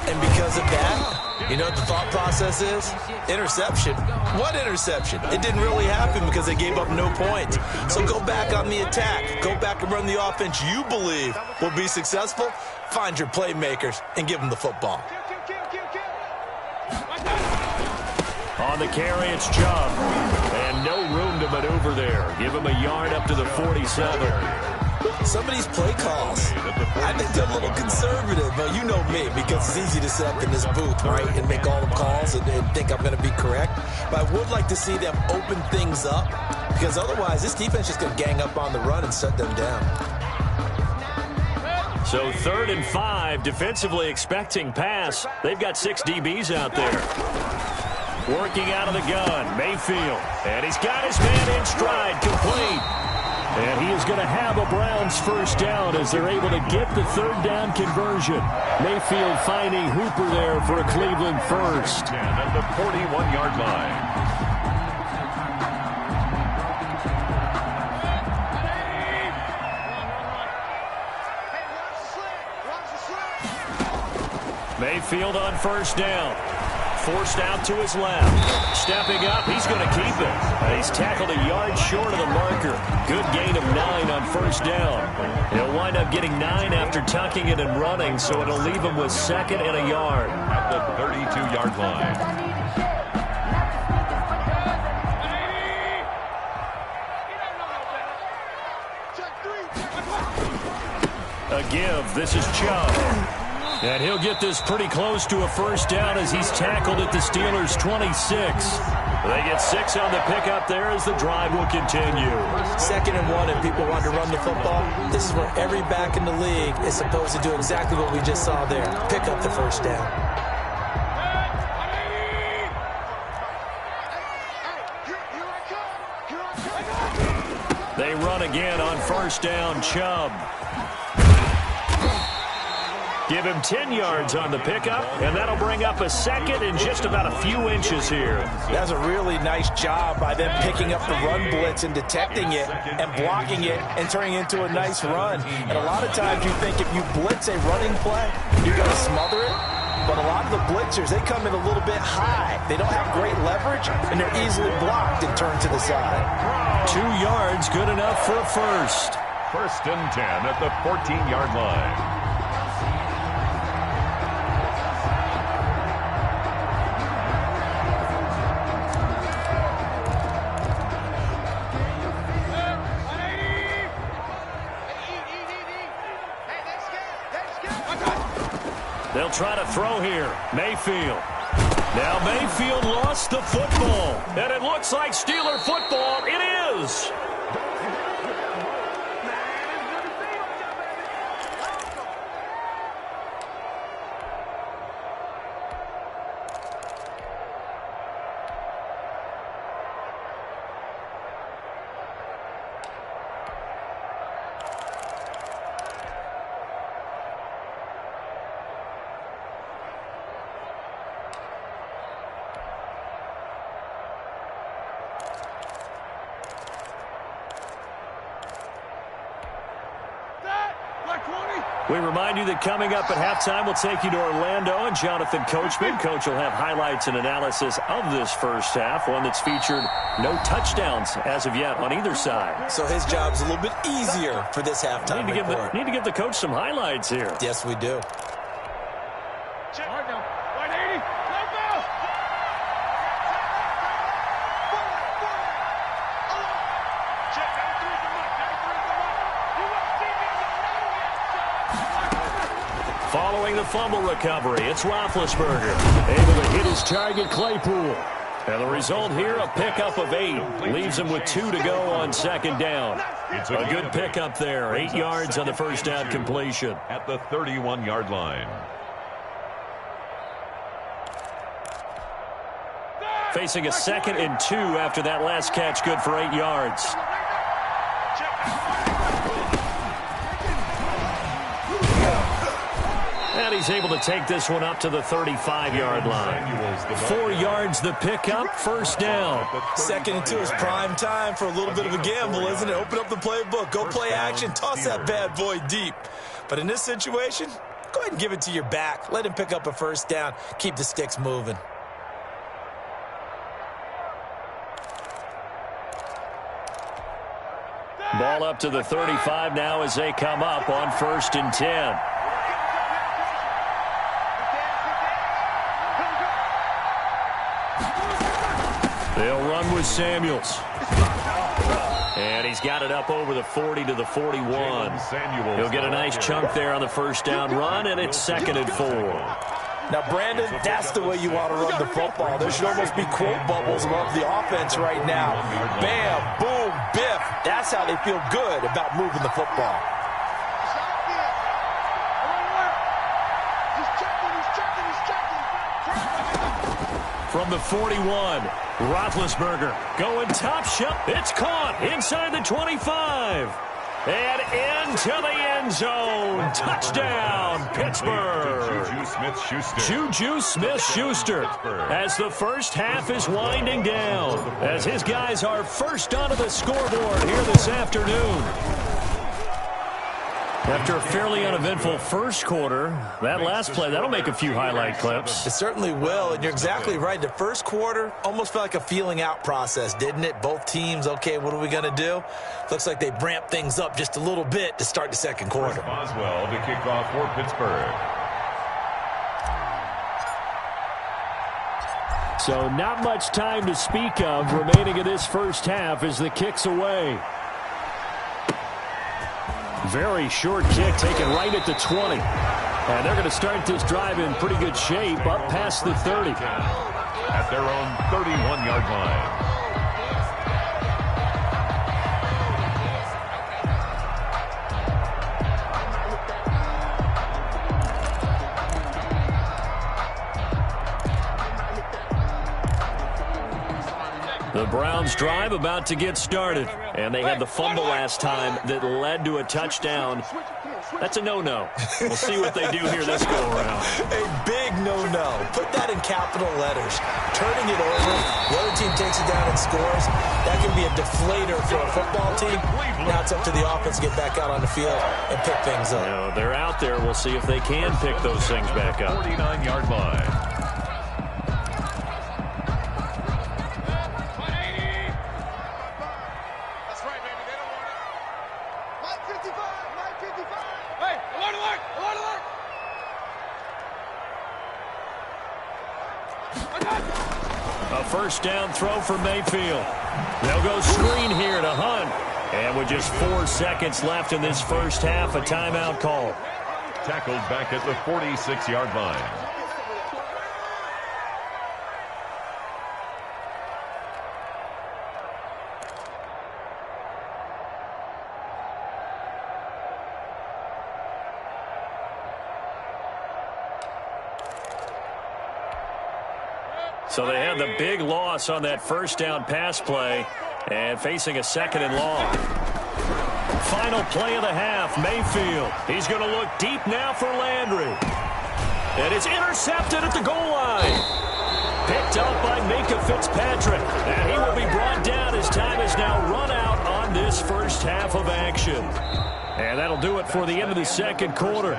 And because of that, you know what the thought process is? Interception. What interception? It didn't really happen because they gave up no points. So go back on the attack. Go back and run the offense you believe will be successful. Find your playmakers and give them the football. On the carry, it's Chubb. And no room to maneuver there. Give him a yard up to the 47. Some of these play calls, I think they're a little conservative, but you know me, because it's easy to sit up in this booth, right, and make all the calls and think I'm going to be correct. But I would like to see them open things up, because otherwise this defense is going to gang up on the run and shut them down. So 3rd and 5, defensively expecting pass. They've got 6 DBs out there. Working out of the gun, Mayfield. And he's got his man in stride, complete. And he is going to have a Browns first down as they're able to get the 3rd down conversion. Mayfield finding Hooper there for a Cleveland first. At the 41-yard line. Mayfield on first down. Forced out to his left. Stepping up, he's going to keep it. And he's tackled a yard short of the marker. Good gain of 9 on first down. He'll wind up getting 9 after tucking it and running, so it'll leave him with 2nd and a yard. At the 32-yard line. A give. This is Chubb. And he'll get this pretty close to a first down as he's tackled at the Steelers' 26. They get 6 on the pickup there as the drive will continue. 2nd and 1 and people want to run the football. This is where every back in the league is supposed to do exactly what we just saw there. Pick up the first down. They run again on first down, Chubb. Give him 10 yards on the pickup, and that'll bring up a 2nd and just about a few inches here. That's a really nice job by them picking up the run blitz and detecting it and blocking it and turning it into a nice run. And a lot of times you think if you blitz a running play, you're going to smother it. But a lot of the blitzers, they come in a little bit high. They don't have great leverage, and they're easily blocked and turned to the side. 2 yards, good enough for a first. 1st and 10 at the 14-yard line. They'll try to throw here. Mayfield. Now Mayfield lost the football. And it looks like Steeler football. It is. We remind you that coming up at halftime, we'll take you to Orlando and Jonathan Coachman. Coach will have highlights and analysis of this first half, one that's featured no touchdowns as of yet on either side. So his job's a little bit easier for this halftime report. Need to give the coach some highlights here. Yes, we do. Check. 180. Let go. Check. 93 the mark. 93 the mark. You want to see me? Following the the fumble recovery. It's Roethlisberger, able to hit his target, Claypool. And the result here, a pickup of 8. Leaves him with 2 to go on second down. It's A good pickup there. 8 yards on the first down completion. At the 31-yard line. Facing a 2nd and 2 after that last catch, good for 8 yards. And he's able to take this one up to the 35-yard line. 4 yards the pickup, first down. 2nd and 2 is prime time for a little bit of a gamble, isn't it? Open up the playbook, go play action, toss that bad boy deep. But in this situation, go ahead and give it to your back. Let him pick up a first down, keep the sticks moving. Ball up to the 35 now as they come up on 1st and 10. They'll run with Samuels. And he's got it up over the 40 to the 41. He'll get a nice chunk there on the first down run, and it's 2nd and 4. Now, Brandon, that's the way you want to run the football. There should almost be quote bubbles above the offense right now. Bam, boom, biff. That's how they feel good about moving the football. From the 41, Roethlisberger going top shelf. It's caught inside the 25. And into the end zone. Touchdown, Pittsburgh. Juju Smith-Schuster as the first half is winding down. As his guys are first onto the scoreboard here this afternoon. After a fairly uneventful first quarter, that last play, that'll make a few highlight clips. It certainly will, and you're exactly right. The first quarter almost felt like a feeling out process, didn't it? Both teams, okay, what are we going to do? Looks like they ramped things up just a little bit to start the second quarter. Boswell to kick off for Pittsburgh. So not much time to speak of remaining in this first half as the kick's away. Very short kick taken right at the 20. And they're going to start this drive in pretty good shape up past the 30. At their own 31-yard line. The Browns drive about to get started. And they had the fumble last time that led to a touchdown. That's a no-no. We'll see what they do here this go-around. A big no-no. Put that in capital letters. Turning it over, the other team takes it down and scores. That can be a deflator for a football team. Now it's up to the offense to get back out on the field and pick things up. You know, they're out there. We'll see if they can pick those things back up. 49-yard line. A first down throw for Mayfield. They'll go screen here to Hunt. And with just 4 seconds left in this first half, a timeout call. Tackled back at the 46-yard line. So they had the big loss on that first down pass play and facing a 2nd and long. Final play of the half, Mayfield. He's going to look deep now for Landry. And it's intercepted at the goal line. Picked up by Minka Fitzpatrick. And he will be brought down as time is now run out on this first half of action. And that'll do it for the end of the second quarter.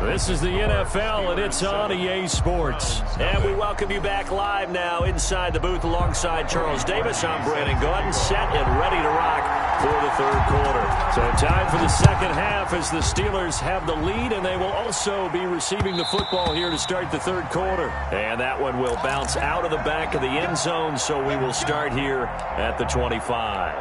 This is the NFL, and it's on EA Sports. And we welcome you back live now inside the booth alongside Charles Davis. I'm Brandon Gordon, set and ready to rock for the third quarter. So time for the second half as the Steelers have the lead, and they will also be receiving the football here to start the third quarter. And that one will bounce out of the back of the end zone, so we will start here at the 25.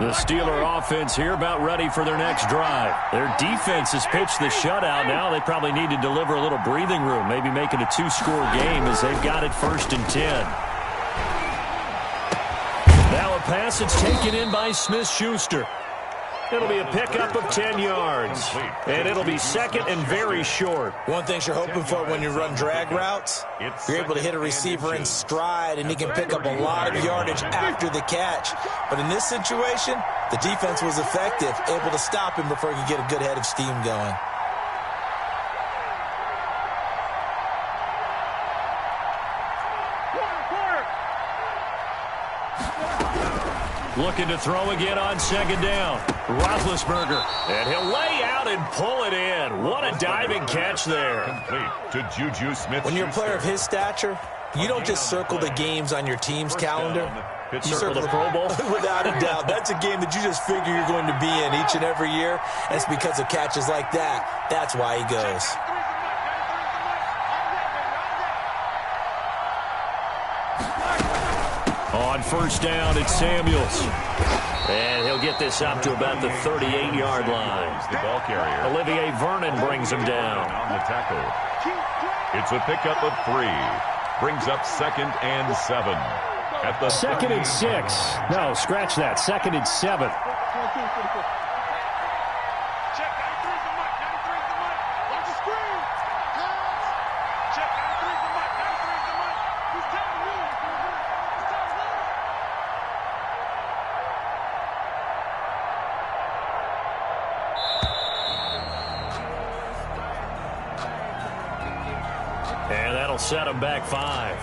The Steeler offense here about ready for their next drive. Their defense has pitched the shutout. Now they probably need to deliver a little breathing room, maybe make it a 2-score game as they've got it 1st and 10. Now a pass that's taken in by Smith-Schuster. It'll be a pickup of 10 yards, and it'll be 2nd and very short. One thing you're hoping for when you run drag routes, you're able to hit a receiver in stride, and he can pick up a lot of yardage after the catch. But in this situation, the defense was effective, able to stop him before he could get a good head of steam going. Looking to throw again on 2nd down. Roethlisberger, and he'll lay out and pull it in. What a diving catch there. Complete to Juju Smith. When you're a player of his stature, you don't just circle the games on your team's calendar. You circle the Pro Bowl? Without a doubt. That's a game that you just figure you're going to be in each and every year. And it's because of catches like that. That's why he goes. On 1st down, it's Samuels. And he'll get this up to about the 38-yard line. The ball carrier. Olivier Vernon brings him down. On the tackle. It's a pickup of 3. Brings up 2nd and 7. At the 2nd and 6. No, scratch that. 2nd and 7. And that'll set him back 5.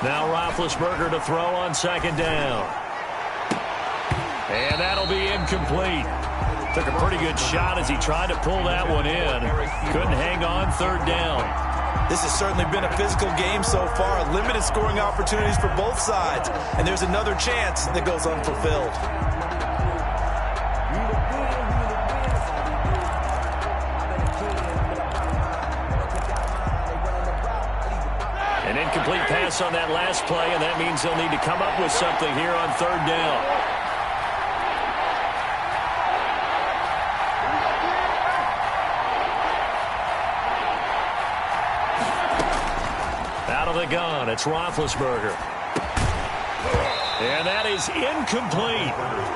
Now Roethlisberger to throw on 2nd down. And that'll be incomplete. Took a pretty good shot as he tried to pull that one in. Couldn't hang on 3rd down. This has certainly been a physical game so far. Limited scoring opportunities for both sides. And there's another chance that goes unfulfilled. An incomplete pass on that last play, and that means they'll need to come up with something here on 3rd down. Out of the gun, it's Roethlisberger. And that is incomplete.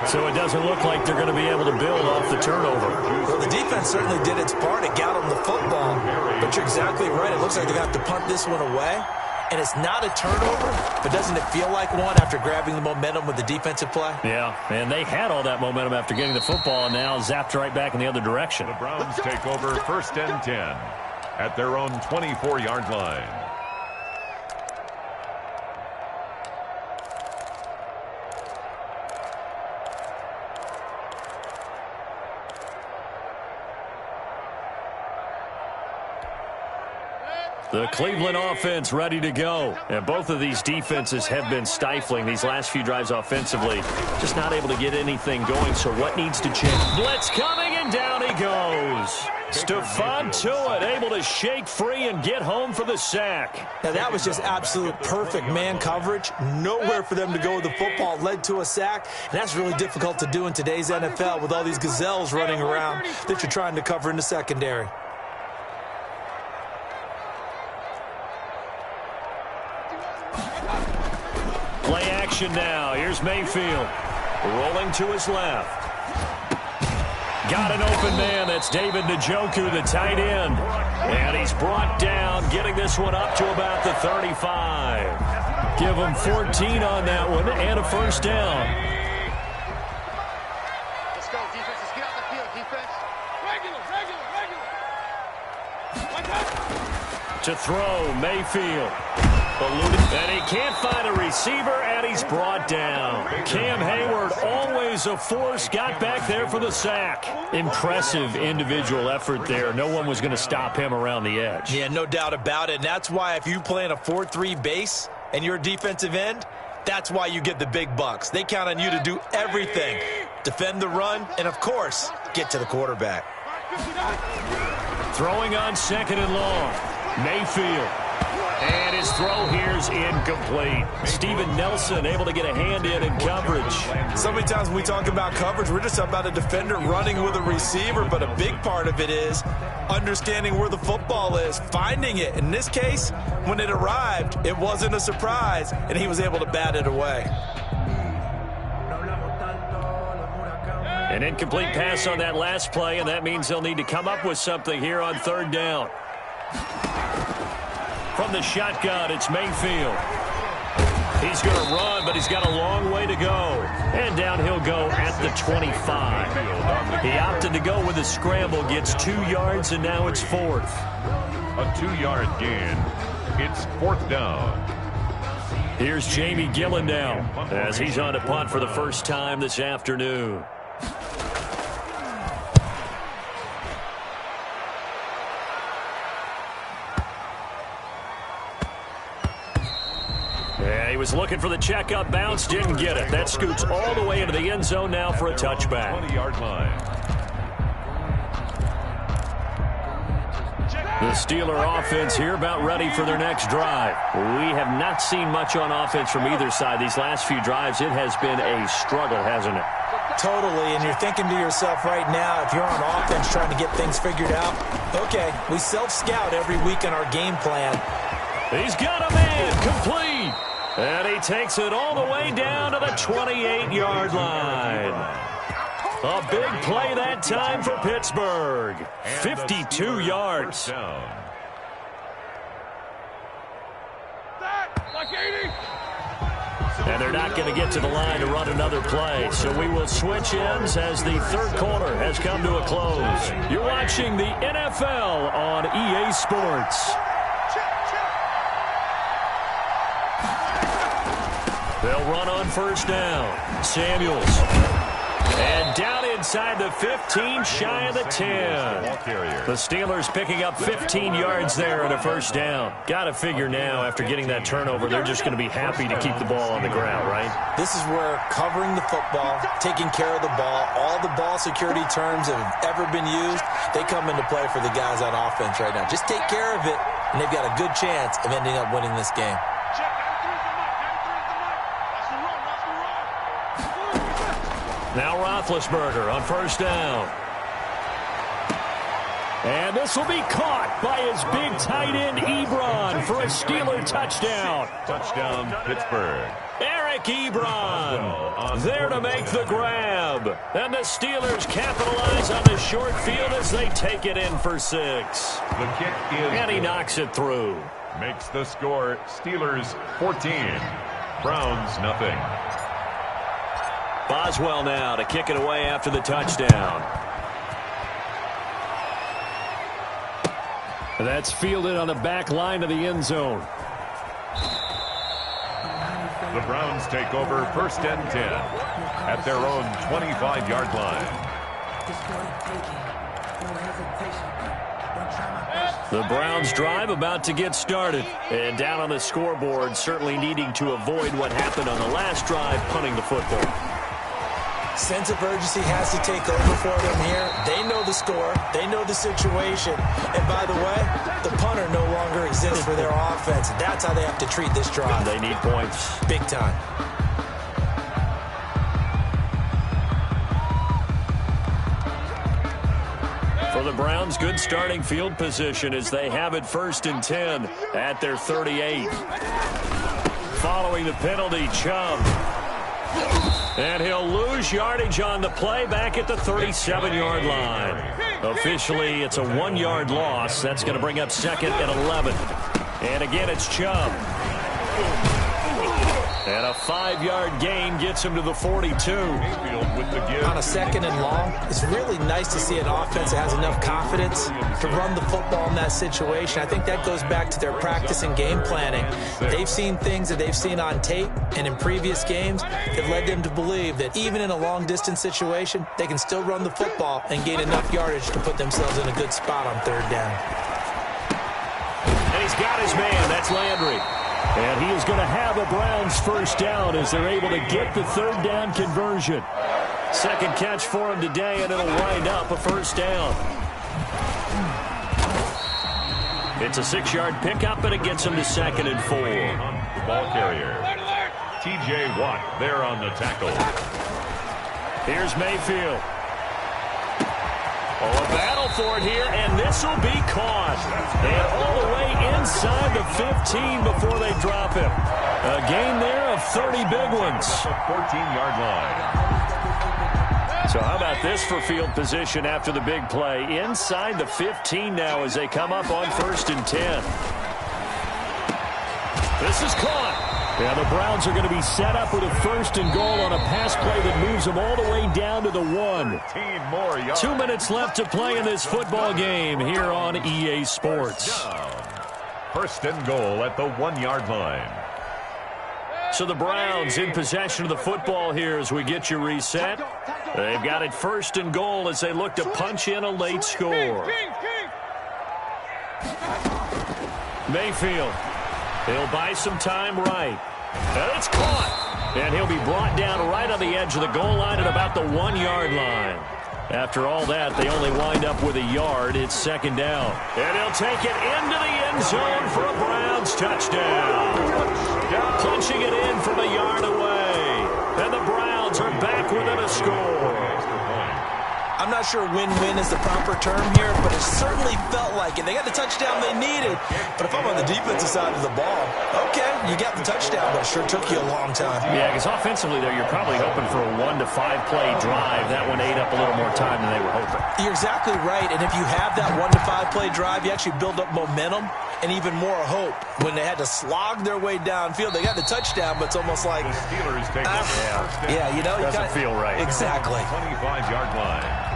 So it doesn't look like they're going to be able to build off the turnover. Well, the defense certainly did its part. It got them the football. But you're exactly right. It looks like they're going to have to punt this one away. And it's not a turnover, but doesn't it feel like one after grabbing the momentum with the defensive play? Yeah, and they had all that momentum after getting the football and now zapped right back in the other direction. The Browns take over 1st and 10 at their own 24-yard line. The Cleveland offense ready to go. And both of these defenses have been stifling these last few drives offensively. Just not able to get anything going, so what needs to change? Blitz coming, and down he goes. Stephon Tuitt able to shake free and get home for the sack. Now, that was just absolute perfect man coverage. Nowhere for them to go with the football. Led to a sack, and that's really difficult to do in today's NFL with all these gazelles running around that you're trying to cover in the secondary. Play action now. Here's Mayfield. Rolling to his left. Got an open man. That's David Njoku, the tight end. And he's brought down, getting this one up to about the 35. Give him 14 on that one and a 1st down. Let's go, defense. Let's get out the field, defense. Regular. To throw, Mayfield. And he can't find a receiver, and he's brought down. Cam Hayward, always a force, got back there for the sack. Impressive individual effort there. No one was going to stop him around the edge. Yeah, no doubt about it. And that's why if you play in a 4-3 base and you're a defensive end, That's why you get the big bucks. They count on you to do everything. Defend the run, and, of course, get to the quarterback. Throwing on 2nd and long. Mayfield. And his throw here is incomplete. Steven Nelson able to get a hand in coverage. So many times when we talk about coverage, we're just talking about a defender running with a receiver, but a big part of it is understanding where the football is, finding it. In this case, when it arrived, it wasn't a surprise, and he was able to bat it away. An incomplete pass on that last play, and that means they'll need to come up with something here on 3rd down. From the shotgun, it's Mayfield. He's going to run, but he's got a long way to go. And down he'll go at the 25. He opted to go with a scramble, gets 2 yards, and now it's 4th. A 2-yard gain. It's 4th down. Here's Jamie Gillen now as he's on to punt for the first time this afternoon. Yeah, he was looking for the checkup bounce, didn't get it. That scoots all the way into the end zone now for a touchback. 20-yard line. The Steeler offense here about ready for their next drive. We have not seen much on offense from either side. These last few drives, it has been a struggle, hasn't it? Totally, and you're thinking to yourself right now, if you're on offense trying to get things figured out, okay, we self-scout every week in our game plan. He's got a man, complete. And he takes it all the way down to the 28-yard line. A big play that time for Pittsburgh. 52 yards. And they're not going to get to the line to run another play. So we will switch ends as the 3rd quarter has come to a close. You're watching the NFL on EA Sports. They'll run on 1st down. Samuels. And down inside the 15, shy of the 10. The Steelers picking up 15 yards there on a 1st down. Got to figure now, after getting that turnover, they're just going to be happy to keep the ball on the ground, right? This is where covering the football, taking care of the ball, all the ball security terms that have ever been used, they come into play for the guys on offense right now. Just take care of it, and they've got a good chance of ending up winning this game. Now Roethlisberger on 1st down. And this will be caught by his big tight end, Ebron, for a Steeler touchdown. Touchdown, Pittsburgh. Eric Ebron there to make the grab. And the Steelers capitalize on the short field as they take it in for 6. The kick is and he knocks it through. Makes the score Steelers 14. Browns nothing. Boswell now to kick it away after the touchdown. That's fielded on the back line of the end zone. The Browns take over 1st and 10 at their own 25-yard line. The Browns drive about to get started. And down on the scoreboard, certainly needing to avoid what happened on the last drive, punting the football. Sense of urgency has to take over for them here. They know the score. They know the situation. And by the way, the punter no longer exists for their offense. That's how they have to treat this drive. They need points. Big time. For the Browns, good starting field position as they have it 1st and 10 at their 38. Following the penalty, Chubb. And he'll lose yardage on the play back at the 37-yard line. Officially, it's a 1-yard loss. That's going to bring up 2nd and 11. And again, it's Chubb. And a 5-yard gain gets him to the 42. On a 2nd and long, it's really nice to see an offense that has enough confidence to run the football in that situation. I think that goes back to their practice and game planning. They've seen things that they've seen on tape and in previous games that led them to believe that even in a long-distance situation, they can still run the football and gain enough yardage to put themselves in a good spot on 3rd down. And he's got his man. That's Landry. And he is going to have a Browns first down as they're able to get the third down conversion. Second catch for him today, and it'll wind up a first down. It's a 6-yard pickup, and it gets him to 2nd and 4. The ball carrier, T.J. Watt, there on the tackle. Here's Mayfield. Oh, a battle for it here, and this will be caught. And all the way inside the 15 before they drop him. A gain there of 30 big ones. The 14-yard line. So how about this for field position after the big play? Inside the 15 now as they come up on 1st and 10. This is caught. Yeah, the Browns are going to be set up with a 1st and goal on a pass play that moves them all the way down to the 1. 2 minutes left to play in this football game here on EA Sports. 1st and goal at the 1-yard line. So the Browns in possession of the football here as we get you reset. They've got it 1st and goal as they look to punch in a late score. Mayfield. He'll buy some time right. And it's caught. And he'll be brought down right on the edge of the goal line at about the 1-yard line. After all that, they only wind up with a yard. It's 2nd down. And he'll take it into the end zone for a Browns touchdown. Punching it in from a yard away. And the Browns are back within a score. I'm not sure win-win is the proper term here, but it certainly felt like it. They got the touchdown they needed. But if I'm on the defensive side of the ball, okay, you got the touchdown, but it sure took you a long time. Yeah, because offensively there, you're probably hoping for a 1 to 5 play drive. That one ate up a little more time than they were hoping. You're exactly right, and if you have that 1 to 5 play drive, you actually build up momentum and even more hope. When they had to slog their way downfield, they got the touchdown, but it's almost like, The Steelers take yeah, you know, you doesn't feel right. Exactly. 25-yard line.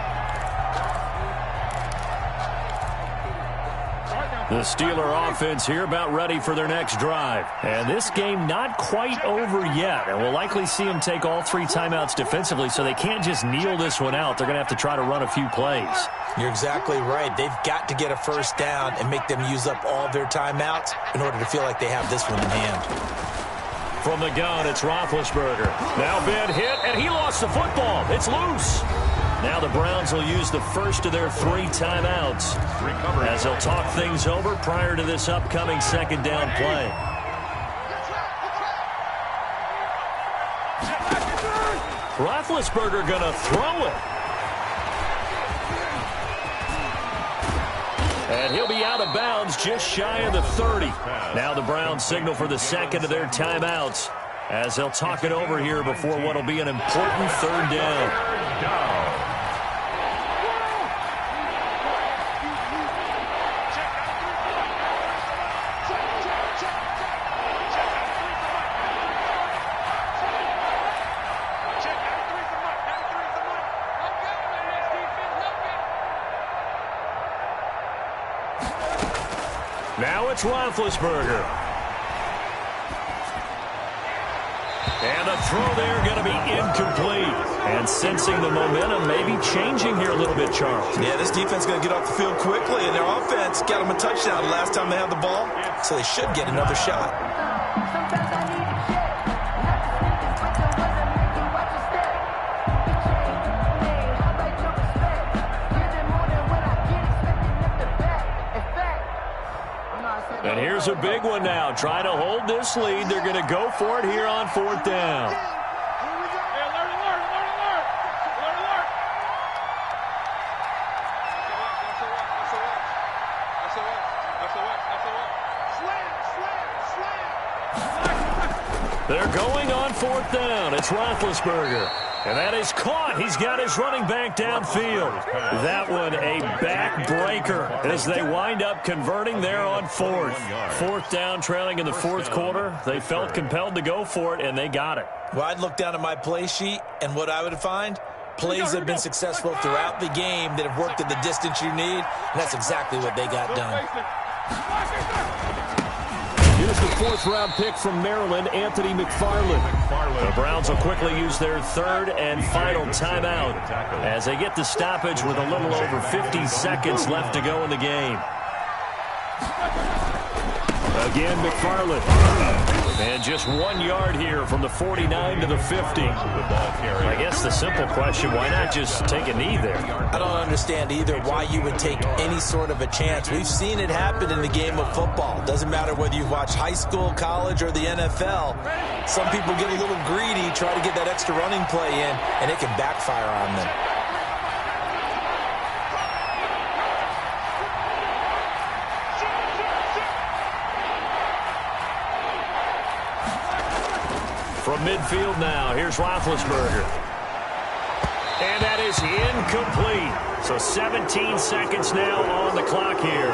The Steeler offense here about ready for their next drive. And this game not quite over yet. And we'll likely see them take all 3 timeouts defensively, so they can't just kneel this one out. They're going to have to try to run a few plays. You're exactly right. They've got to get a first down and make them use up all their timeouts in order to feel like they have this one in hand. From the gun, it's Roethlisberger. Now Ben hit, and he lost the football. It's loose. Now the Browns will use the first of their 3 timeouts as they'll talk things over prior to this upcoming 2nd down play. Roethlisberger going to throw it. And he'll be out of bounds just shy of the 30. Now the Browns signal for the 2nd of their timeouts as they'll talk it over here before what will be an important 3rd down. Now it's Roethlisberger. And a throw there going to be incomplete. And sensing the momentum maybe changing here a little bit, Charles. Yeah, this defense is going to get off the field quickly, and their offense got them a touchdown the last time they had the ball, so they should get another shot. Sometimes I need to check. Not to sneak this, but the ones that make you watch your step. Get changed. Hey, how about your respect? Give them more than what I get expected lift the back. In fact, And here's a big one now. Trying to hold this lead. They're going to go for it here on 4th down. They're going on 4th down. It's Roethlisberger. And that is caught. He's got his running back downfield. That one a backbreaker as they wind up converting there on 4th. 4th down, trailing in the 4th quarter. They felt compelled to go for it, and they got it. Well, I'd look down at my play sheet, and what I would find, plays that have been successful throughout the game that have worked at the distance you need, and that's exactly what they got done. Here's the 4th-round pick from Maryland, Anthony McFarland. The Browns will quickly use their 3rd and final timeout as they get the stoppage with a little over 50 seconds left to go in the game. Again, McFarland. And just 1 yard here from the 49 to the 50. I guess the simple question, why not just take a knee there? I don't understand either why you would take any sort of a chance. We've seen it happen in the game of football. Doesn't matter whether you watch high school, college, or the NFL. Some people get a little greedy, try to get that extra running play in, and it can backfire on them. From midfield now, here's Roethlisberger. And that is incomplete. So 17 seconds now on the clock here.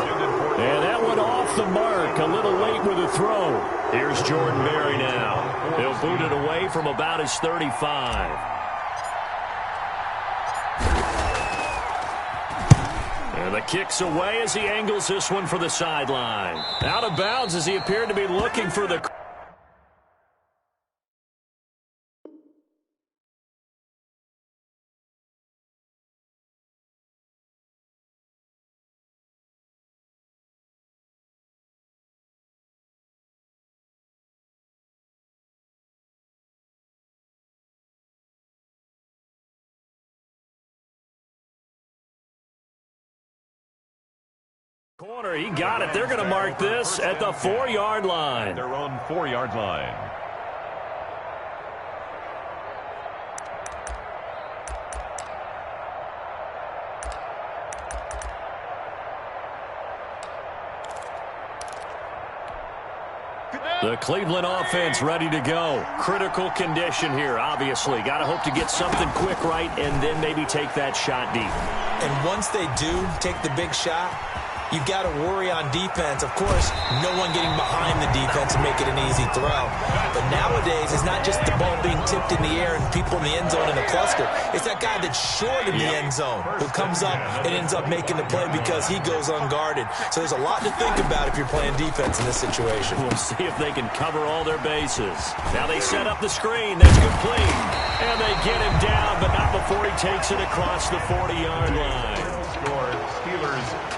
And that went off the mark, a little late with a throw. Here's Jordan Berry now. He'll boot it away from about his 35. And the kick's away as he angles this one for the sideline. Out of bounds as he appeared to be looking for the... corner, he got it. They're going to mark this at the 4-yard line. Their own 4-yard line. The Cleveland offense ready to go. Critical condition here, obviously. Got to hope to get something quick right and then maybe take that shot deep. And once they do take the big shot, you've got to worry on defense. Of course, no one getting behind the defense and make it an easy throw. But nowadays, it's not just the ball being tipped in the air and people in the end zone in a cluster. It's that guy that's short in the end zone who comes up and ends up making the play because he goes unguarded. So there's a lot to think about if you're playing defense in this situation. We'll see if they can cover all their bases. Now they set up the screen. That's complete. And they get him down, but not before he takes it across the 40-yard line.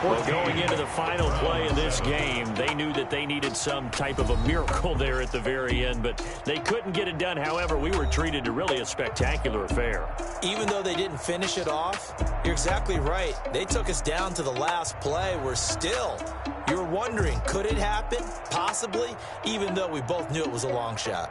Well, going into the final play of this game, they knew that they needed some type of a miracle there at the very end, but they couldn't get it done. However, we were treated to really a spectacular affair. Even though they didn't finish it off, you're exactly right. They took us down to the last play. We're still, you were wondering, could it happen? Possibly, even though we both knew it was a long shot.